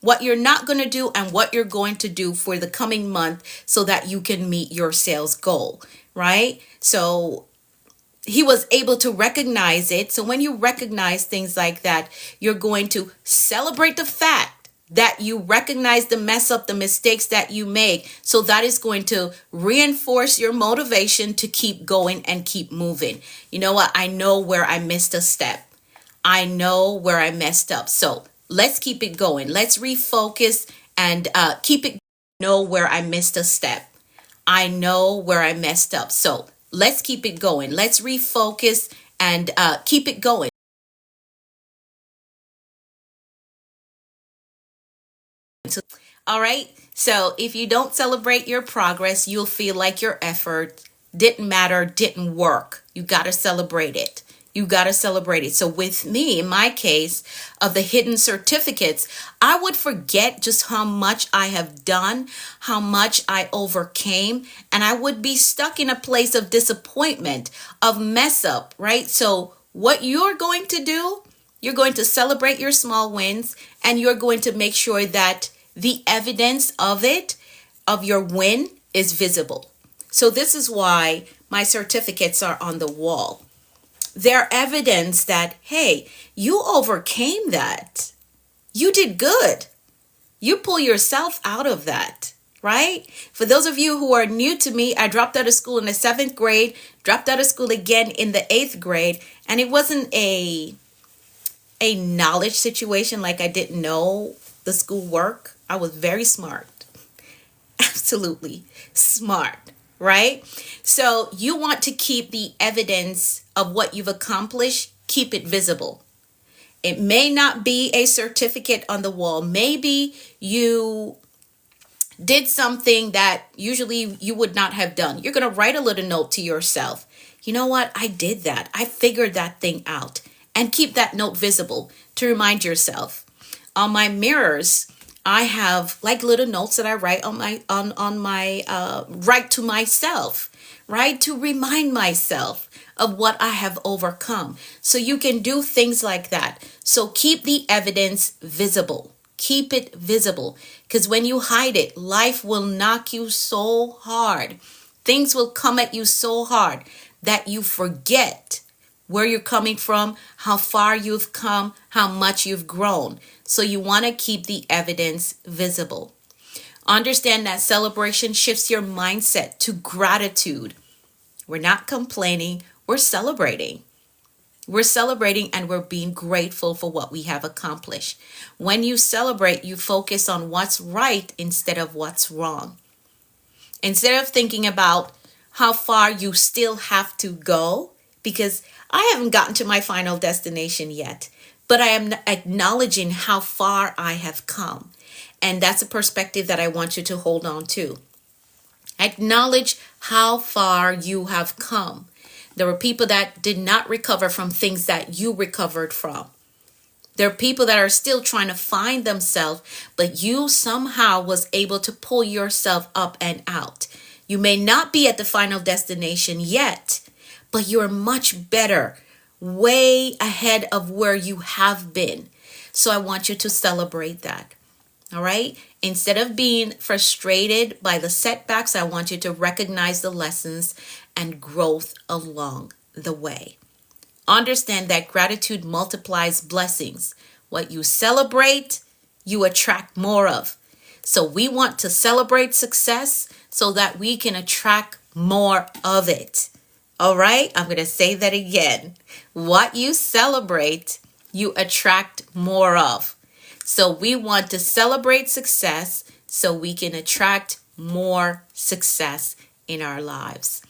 what you're not going to do and what you're going to do for the coming month so that you can meet your sales goal, right? So he was able to recognize it. So when you recognize things like that, you're going to celebrate the fact that you recognize the mess up, the mistakes that you make. So that is going to reinforce your motivation to keep going and keep moving. You know what? I know where I missed a step. I know where I messed up. So let's keep it going. Let's refocus and keep it. Know where I missed a step. I know where I messed up. So let's keep it going. Let's refocus and keep it going. All right. So if you don't celebrate your progress, you'll feel like your effort didn't matter, didn't work. You got to celebrate it. You got to celebrate it. So with me, in my case of the hidden certificates, I would forget just how much I have done, how much I overcame, and I would be stuck in a place of disappointment, of mess up, right? So what you're going to do, you're going to celebrate your small wins, and you're going to make sure that the evidence of it, of your win, is visible. So this is why my certificates are on the wall. They're evidence that, hey, you overcame that. You did good. You pull yourself out of that. right? For those of you who are new to me, I dropped out of school in the 7th grade, dropped out of school again in the 8th grade, and it wasn't a knowledge situation like I didn't know the school work. I was very smart. Absolutely smart, right? So you want to keep the evidence of what you've accomplished, keep it visible. It may not be a certificate on the wall. Maybe you did something that usually you would not have done. You're going to write a little note to yourself. You know what? I did that. I figured that thing out. And keep that note visible to remind yourself. On my mirrors, I have like little notes that I write on my write to myself, right? To remind myself of what I have overcome. So you can do things like that. So keep the evidence visible. Keep it visible, because when you hide it, life will knock you so hard. Things will come at you so hard that you forget where you're coming from, how far you've come, how much you've grown. So you want to keep the evidence visible. Understand that celebration shifts your mindset to gratitude. We're not complaining, we're celebrating. We're celebrating and we're being grateful for what we have accomplished. When you celebrate, you focus on what's right instead of what's wrong. Instead of thinking about how far you still have to go, because I haven't gotten to my final destination yet, but I am acknowledging how far I have come. And that's a perspective that I want you to hold on to. Acknowledge how far you have come. There were people that did not recover from things that you recovered from. There are people that are still trying to find themselves, but you somehow was able to pull yourself up and out. You may not be at the final destination yet, but you're much better, way ahead of where you have been. So I want you to celebrate that. All right? Instead of being frustrated by the setbacks, I want you to recognize the lessons and growth along the way. Understand that gratitude multiplies blessings. What you celebrate, you attract more of. So we want to celebrate success so that we can attract more of it. All right? I'm going to say that again. What you celebrate, you attract more of. So we want to celebrate success so we can attract more success in our lives.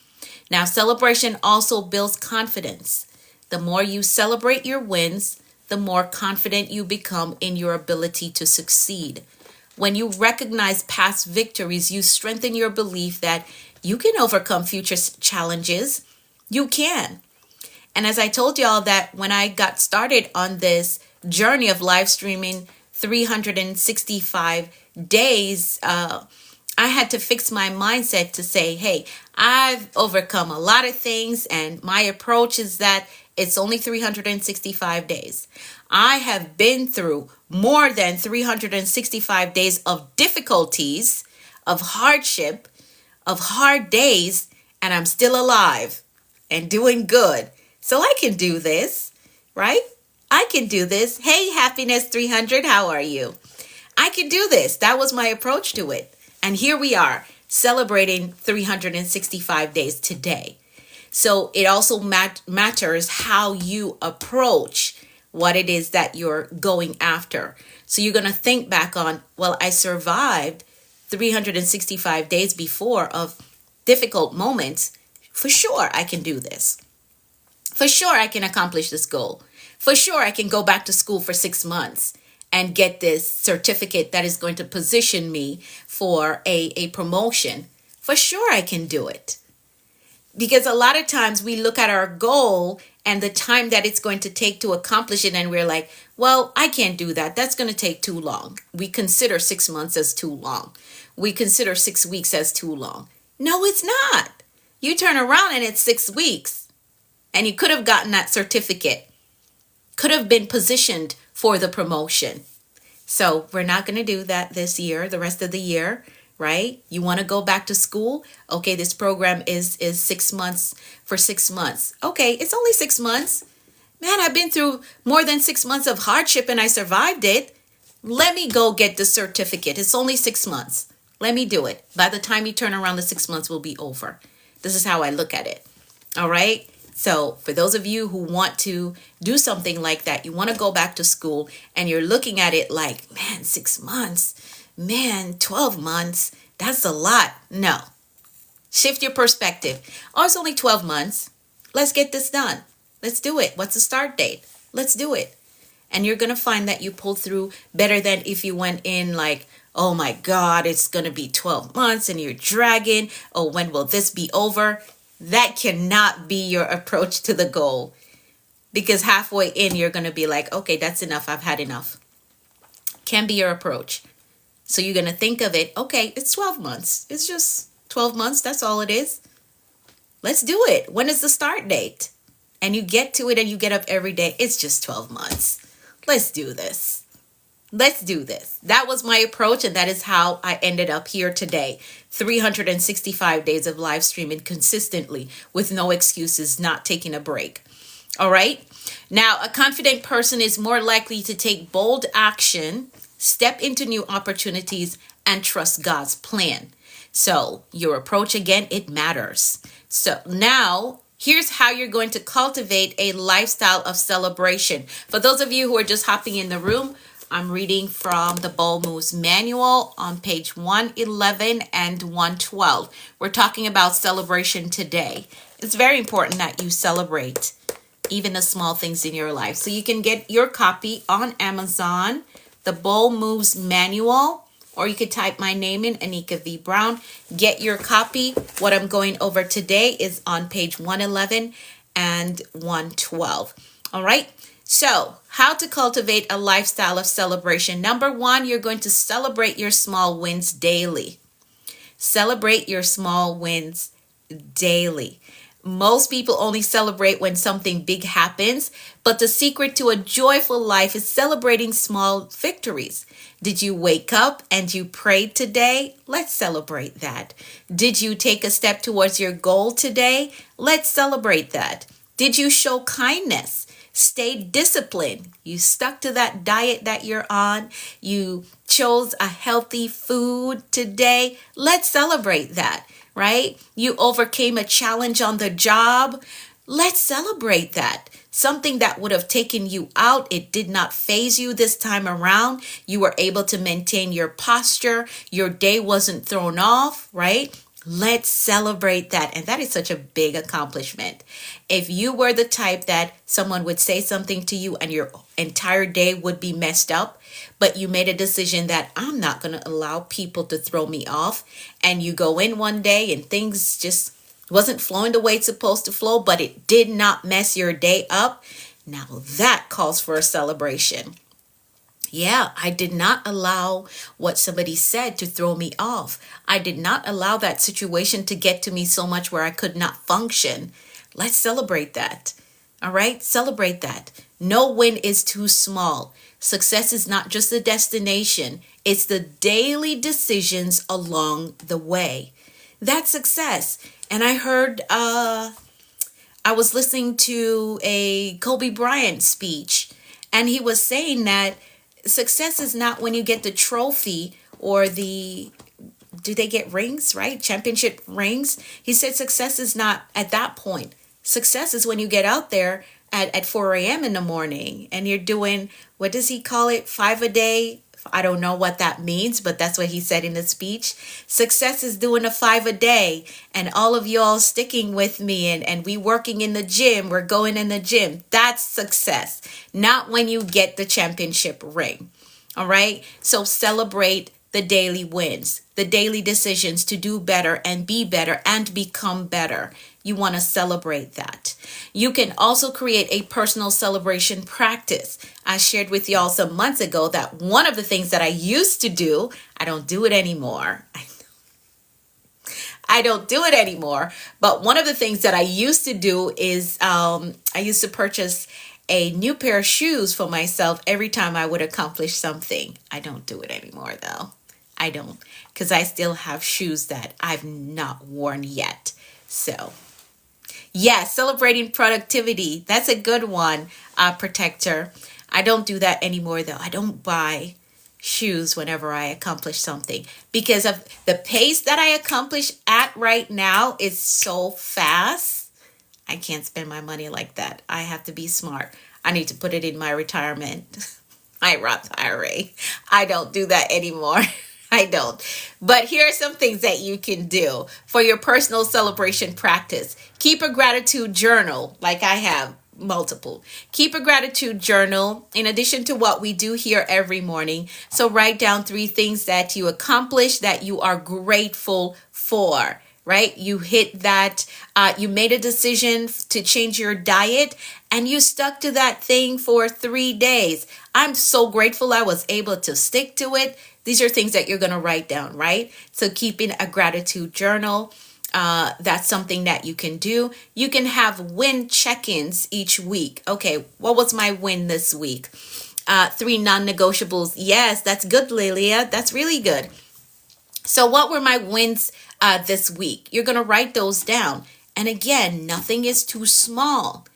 Now, celebration also builds confidence. The more you celebrate your wins, the more confident you become in your ability to succeed. When you recognize past victories, you strengthen your belief that you can overcome future challenges. You can. And as I told y'all that when I got started on this journey of live streaming 365 days, I had to fix my mindset to say, hey, I've overcome a lot of things, and my approach is that it's only 365 days. I have been through more than 365 days of difficulties, of hardship, of hard days, and I'm still alive and doing good. So I can do this, right? I can do this. Hey, Happiness 300, how are you? I can do this. That was my approach to it. And here we are celebrating 365 days today. So it also matters how you approach what it is that you're going after. So you're going to think back on, well, I survived 365 days before of difficult moments. For sure, I can do this. For sure, I can accomplish this goal. For sure, I can go back to school for 6 months and get this certificate that is going to position me for a promotion. For sure, I can do it. Because a lot of times we look at our goal and the time that it's going to take to accomplish it, and we're like, well, I can't do that. That's going to take too long. We consider 6 months as too long. We consider 6 weeks as too long. No, it's not. You turn around and it's 6 weeks. And you could have gotten that certificate. Could have been positioned for the promotion. So we're not going to do that this year, the rest of the year, right? You want to go back to school? Okay, this program is 6 months for 6 months. Okay, it's only 6 months. Man, I've been through more than 6 months of hardship and I survived it. Let me go get the certificate. It's only 6 months. Let me do it. By the time you turn around, the 6 months will be over. This is how I look at it. All right. So for those of you who want to do something like that, you want to go back to school and you're looking at it like, man, 6 months, man, 12 months, that's a lot. No. Shift your perspective. Oh, it's only 12 months. Let's get this done. Let's do it. What's the start date? Let's do it. And you're going to find that you pulled through better than if you went in like, oh my God, it's going to be 12 months and you're dragging. Oh, when will this be over? That cannot be your approach to the goal, because halfway in, you're going to be like, okay, that's enough. I've had enough. Can be your approach. So you're going to think of it, okay, it's 12 months. It's just 12 months. That's all it is. Let's do it. When is the start date? And you get to it and you get up every day. It's just 12 months. Let's do this. Let's do this. That was my approach, and that is how I ended up here today. 365 days of live streaming consistently with no excuses, not taking a break. All right. Now, a confident person is more likely to take bold action, step into new opportunities, and trust God's plan. So your approach, again, it matters. So now, here's how you're going to cultivate a lifestyle of celebration. For those of you who are just hopping in the room, I'm reading from the Bold Moves Manual on page 111 and 112. We're talking about celebration today. It's very important that you celebrate even the small things in your life. So you can get your copy on Amazon, the Bold Moves Manual, or you could type my name in, Anika V. Brown. Get your copy. What I'm going over today is on page 111 and 112. All right. So, how to cultivate a lifestyle of celebration. Number one, you're going to celebrate your small wins daily. Celebrate your small wins daily. Most people only celebrate when something big happens, but the secret to a joyful life is celebrating small victories. Did you wake up and you prayed today? Let's celebrate that. Did you take a step towards your goal today? Let's celebrate that. Did you show kindness? Stay disciplined. You stuck to that diet that you're on. You chose a healthy food today. Let's celebrate that, right? You overcame a challenge on the job. Let's celebrate that. Something that would have taken you out, it did not phase you this time around. You were able to maintain your posture. Your day wasn't thrown off, right? Let's celebrate that. And that is such a big accomplishment. If you were the type that someone would say something to you and your entire day would be messed up, but you made a decision that I'm not going to allow people to throw me off, and you go in one day and things just wasn't flowing the way it's supposed to flow, but it did not mess your day up. Now that calls for a celebration. Yeah, I did not allow what somebody said to throw me off. I did not allow that situation to get to me so much where I could not function. Let's celebrate that. All right? Celebrate that. No win is too small. Success is not just the destination. It's the daily decisions along the way. That's success. And I heard, I was listening to a Kobe Bryant speech, and he was saying that success is not when you get the trophy or do they get rings, right? Championship rings. He said success is not at that point. Success is when you get out there at 4 a.m. in the morning and you're doing, what does he call it? 5 a day. I don't know what that means, but that's what he said in the speech. Success is doing a 5 a day, and all of y'all sticking with me, and we working in the gym. We're going in the gym. That's success, not when you get the championship ring. All right. So celebrate the daily wins, the daily decisions to do better and be better and become better. You want to celebrate that. You can also create a personal celebration practice. I shared with y'all some months ago that one of the things that I used to do, I don't do it anymore. I don't do it anymore. But one of the things that I used to do is I used to purchase a new pair of shoes for myself every time I would accomplish something. I don't do it anymore though. I don't, because I still have shoes that I've not worn yet. So yeah, celebrating productivity. That's a good one, Protector. I don't do that anymore though. I don't buy shoes whenever I accomplish something, because of the pace that I accomplish at right now is so fast. I can't spend my money like that. I have to be smart. I need to put it in my retirement, my Roth IRA. I don't do that anymore. I don't. But here are some things that you can do for your personal celebration practice. Keep a gratitude journal, like I have multiple. Keep a gratitude journal in addition to what we do here every morning. So write down 3 things that you accomplished that you are grateful for. Right? You hit that, you made a decision to change your diet and you stuck to that thing for 3 days. I'm so grateful I was able to stick to it. These are things that you're going to write down, right? So keeping a gratitude journal, that's something that you can do. You can have win check-ins each week. Okay, what was my win this week? 3 non-negotiables. Yes, that's good, Lilia. That's really good. So what were my wins this week? You're going to write those down. And again, nothing is too small.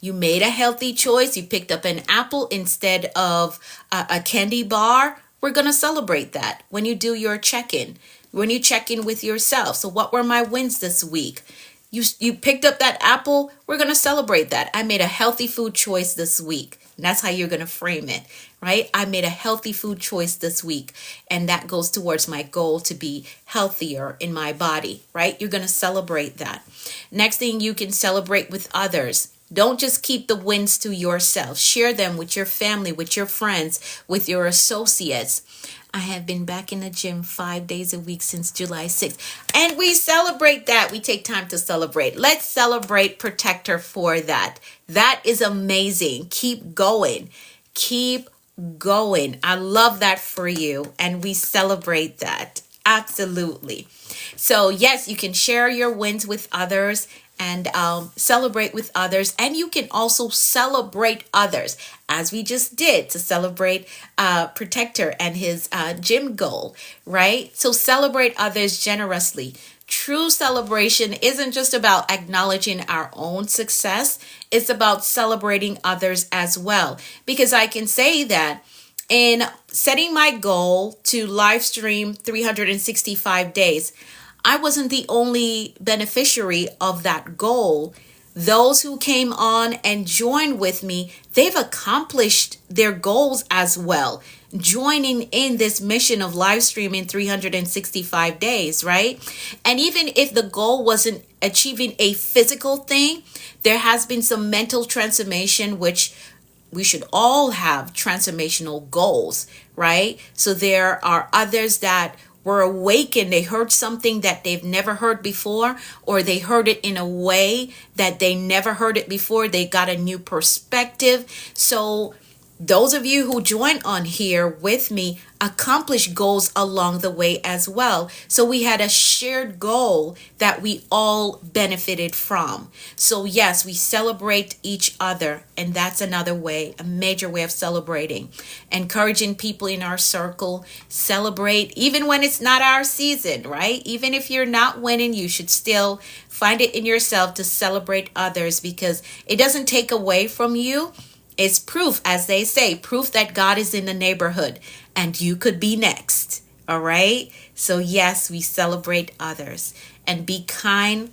You made a healthy choice. You picked up an apple instead of a candy bar. We're going to celebrate that when you do your check-in, when you check in with yourself. So what were my wins this week? You picked up that apple. We're going to celebrate that. I made a healthy food choice this week. And that's how you're going to frame it, right? I made a healthy food choice this week. And that goes towards my goal to be healthier in my body, right? You're going to celebrate that. Next thing, you can celebrate with others. Don't just keep the wins to yourself. Share them with your family, with your friends, with your associates. I have been back in the gym 5 days a week since July 6th. And we celebrate that. We take time to celebrate. Let's celebrate Protector for that. That is amazing. Keep going. Keep going. I love that for you. And we celebrate that. Absolutely. So yes, you can share your wins with others and celebrate with others. And you can also celebrate others, as we just did to celebrate Protector and his gym goal, right? So celebrate others generously. True celebration isn't just about acknowledging our own success. It's about celebrating others as well. Because I can say that in setting my goal to live stream 365 days, I wasn't the only beneficiary of that goal. Those who came on and joined with me, they've accomplished their goals as well, joining in this mission of live streaming 365 days, right? And even if the goal wasn't achieving a physical thing, there has been some mental transformation, which we should all have transformational goals, right? So there are others that were awakened. They heard something that they've never heard before, or they heard it in a way that they never heard it before. They got a new perspective. So those of you who join on here with me accomplished goals along the way as well. So we had a shared goal that we all benefited from. So yes, we celebrate each other. And that's another way, a major way of celebrating. Encouraging people in our circle, celebrate even when it's not our season, right? Even if you're not winning, you should still find it in yourself to celebrate others, because it doesn't take away from you. It's proof, as they say, proof that God is in the neighborhood and you could be next. All right. So yes, we celebrate others and be kind.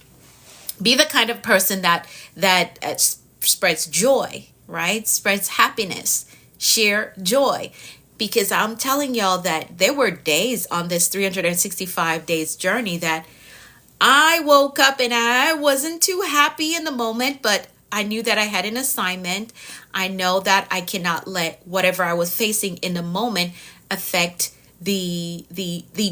Be the kind of person that spreads joy, right? Spreads happiness. Share joy. Because I'm telling y'all that there were days on this 365 days journey that I woke up and I wasn't too happy in the moment, but I knew that I had an assignment. I know that I cannot let whatever I was facing in the moment affect the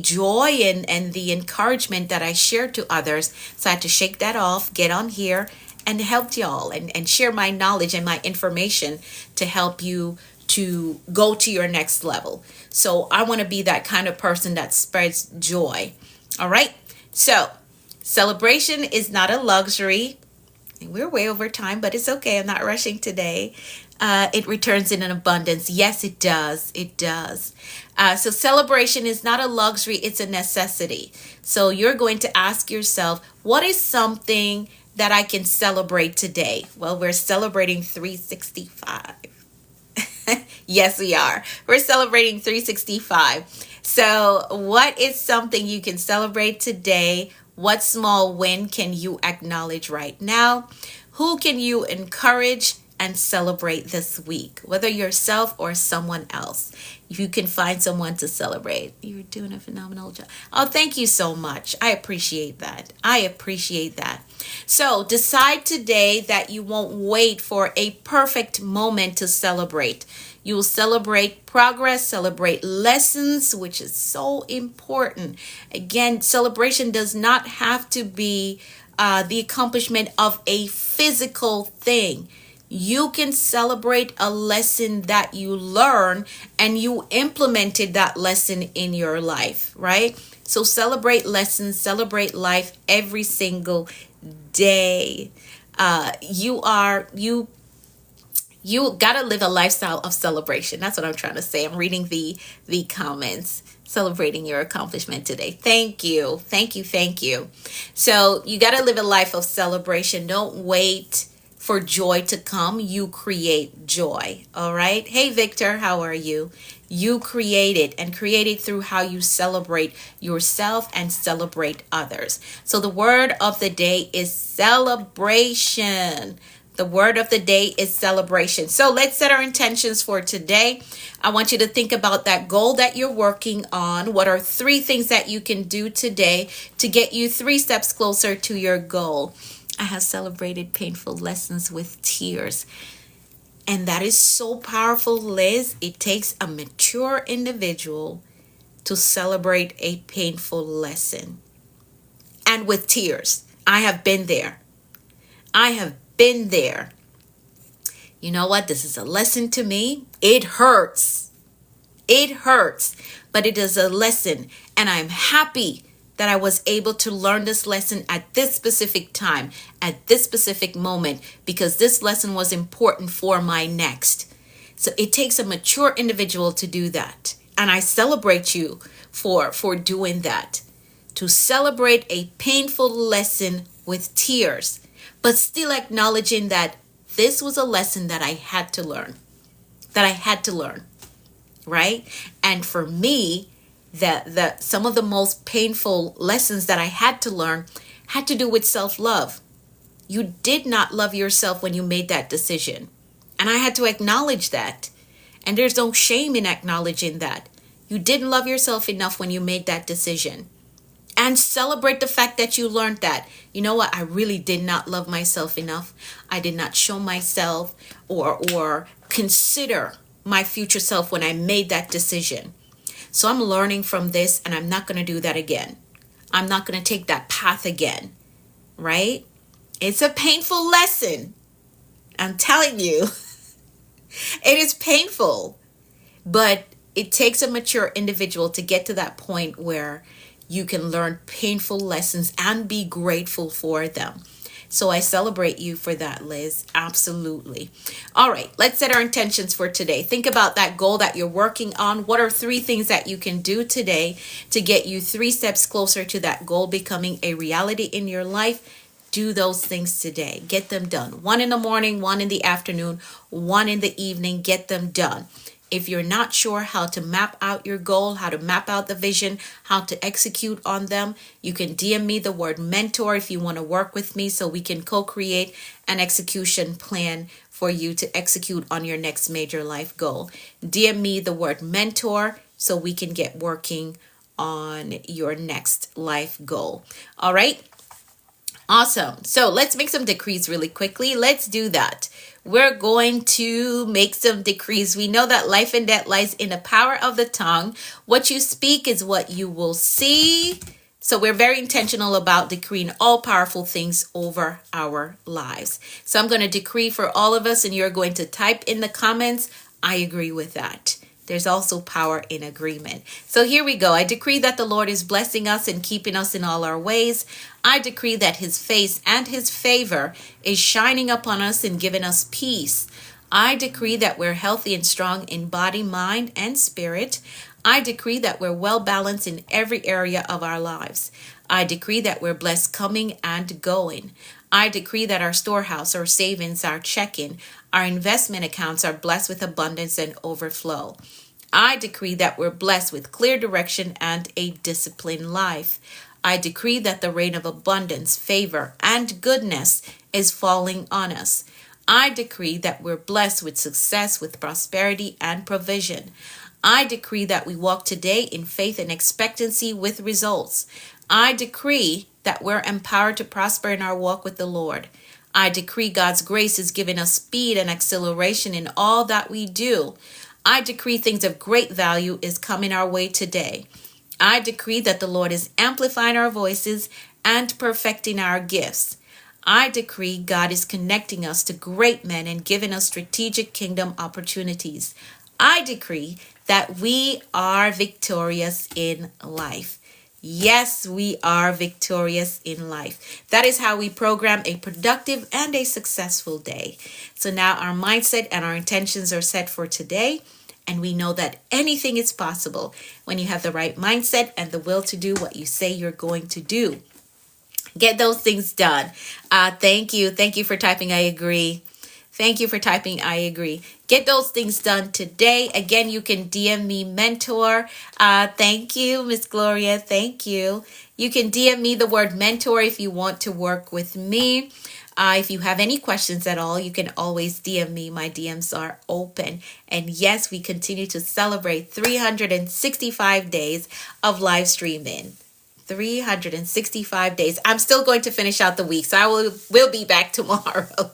joy and the encouragement that I shared to others. So I had to shake that off, get on here and help y'all and share my knowledge and my information to help you to go to your next level. So I want to be that kind of person that spreads joy. All right. So celebration is not a luxury. We're way over time, but it's okay. I'm not rushing today. It returns in an abundance. Yes, it does. It does. So celebration is not a luxury. It's a necessity. So you're going to ask yourself, what is something that I can celebrate today? Well, we're celebrating 365. Yes, we are. We're celebrating 365. So, what is something you can celebrate today? What small win can you acknowledge right now? Who can you encourage and celebrate this week? Whether yourself or someone else. You can find someone to celebrate. You're doing a phenomenal job. Oh, thank you so much. I appreciate that. I appreciate that. So decide today that you won't wait for a perfect moment to celebrate. You will celebrate progress, celebrate lessons, which is so important. Again, celebration does not have to be the accomplishment of a physical thing. You can celebrate a lesson that you learn and you implemented that lesson in your life, right? So celebrate lessons, celebrate life every single day. You gotta live a lifestyle of celebration. That's what I'm trying to say. I'm reading the comments, celebrating your accomplishment today. Thank you, thank you, thank you. So you gotta live a life of celebration. Don't wait for joy to come. You create joy. All right. Hey Victor, how are you? You create it, and create it through how you celebrate yourself and celebrate others. So the word of the day is celebration. The word of the day is celebration. So let's set our intentions for today. I want you to think about that goal that you're working on. What are 3 things that you can do today to get you 3 steps closer to your goal? I have celebrated painful lessons with tears. And that is so powerful, Liz. It takes a mature individual to celebrate a painful lesson. And with tears. I have been there. I have been there. You know what? This is a lesson to me. It hurts. It hurts. But it is a lesson. And I'm happy that I was able to learn this lesson at this specific time, at this specific moment, because this lesson was important for my next. So it takes a mature individual to do that. And I celebrate you for doing that. To celebrate a painful lesson with tears, but still acknowledging that this was a lesson that I had to learn. Right? And for me, that some of the most painful lessons that I had to learn had to do with self-love. You did not love yourself when you made that decision. And I had to acknowledge that. And there's no shame in acknowledging that. You didn't love yourself enough when you made that decision. And celebrate the fact that you learned that. You know what? I really did not love myself enough. I did not show myself or consider my future self when I made that decision. So I'm learning from this, and I'm not going to do that again. I'm not going to take that path again, right? It's a painful lesson. I'm telling you, it is painful, but it takes a mature individual to get to that point where you can learn painful lessons and be grateful for them. So I celebrate you for that, Liz. Absolutely. All right, let's set our intentions for today. Think about that goal that you're working on. What are 3 things that you can do today to get you 3 steps closer to that goal becoming a reality in your life? Do those things today. Get them done. 1 in the morning, 1 in the afternoon, 1 in the evening. Get them done. If you're not sure how to map out your goal, how to map out the vision, how to execute on them, you can DM me the word mentor if you want to work with me so we can co-create an execution plan for you to execute on your next major life goal. DM me the word mentor so we can get working on your next life goal. All right. Awesome. So let's make some decrees really quickly. Let's do that. We're going to make some decrees. We know that life and death lies in the power of the tongue. What you speak is what you will see. So we're very intentional about decreeing all powerful things over our lives. So I'm going to decree for all of us, and you're going to type in the comments, I agree with that. There's also power in agreement. So here we go. I decree that the Lord is blessing us and keeping us in all our ways. I decree that his face and his favor is shining upon us and giving us peace. I decree that we're healthy and strong in body, mind, and spirit. I decree that we're well balanced in every area of our lives. I decree that we're blessed coming and going. I decree that our storehouse, our savings, our checking, Our investment accounts are blessed with abundance and overflow. I decree that we're blessed with clear direction and a disciplined life. I decree that the rain of abundance, favor, and goodness is falling on us. I decree that we're blessed with success, with prosperity, and provision. I decree that we walk today in faith and expectancy with results. I decree that we're empowered to prosper in our walk with the Lord. I decree God's grace is giving us speed and acceleration in all that we do. I decree things of great value is coming our way today. I decree that the Lord is amplifying our voices and perfecting our gifts. I decree God is connecting us to great men and giving us strategic kingdom opportunities. I decree that we are victorious in life. Yes, we are victorious in life. That is how we program a productive and a successful day. So now our mindset and our intentions are set for today. And we know that anything is possible when you have the right mindset and the will to do what you say you're going to do. Get those things done. Thank you. Thank you for typing I agree. Thank you for typing I agree. Get those things done today. Again, you can DM me mentor. Thank you, Miss Gloria. Thank you. You can DM me the word mentor if you want to work with me. If you have any questions at all, you can always DM me. My DMs are open. And yes, we continue to celebrate 365 days of live streaming. 365 days. I'm still going to finish out the week, so I will be back tomorrow.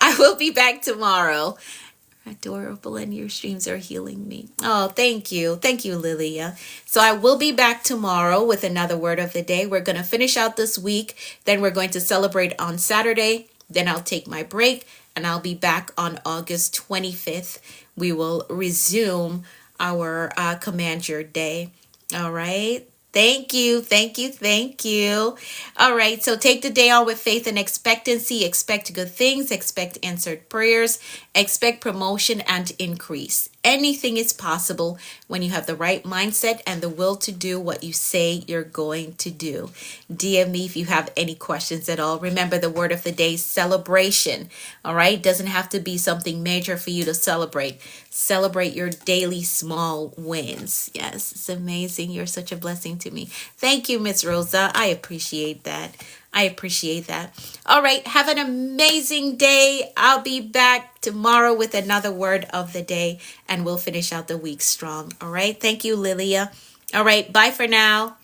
I will be back tomorrow. Adorable, and your streams are healing me. Oh, thank you. Thank you, Lilia. So I will be back tomorrow with another word of the day. We're going to finish out this week. Then we're going to celebrate on Saturday. Then I'll take my break and I'll be back on August 25th. We will resume our Command Your Day. All right. Thank you. Thank you. Thank you. All right. So take the day on with faith and expectancy. Expect good things. Expect answered prayers. Expect promotion and increase. Anything is possible when you have the right mindset and the will to do what you say you're going to do. DM me if you have any questions at all. Remember the word of the day, celebration. All right. Doesn't have to be something major for you to celebrate. Celebrate your daily small wins. Yes, it's amazing. You're such a blessing to me. Thank you, Miss Rosa. I appreciate that. I appreciate that. All right. Have an amazing day. I'll be back tomorrow with another word of the day and we'll finish out the week strong. All right. Thank you, Lilia. All right. Bye for now.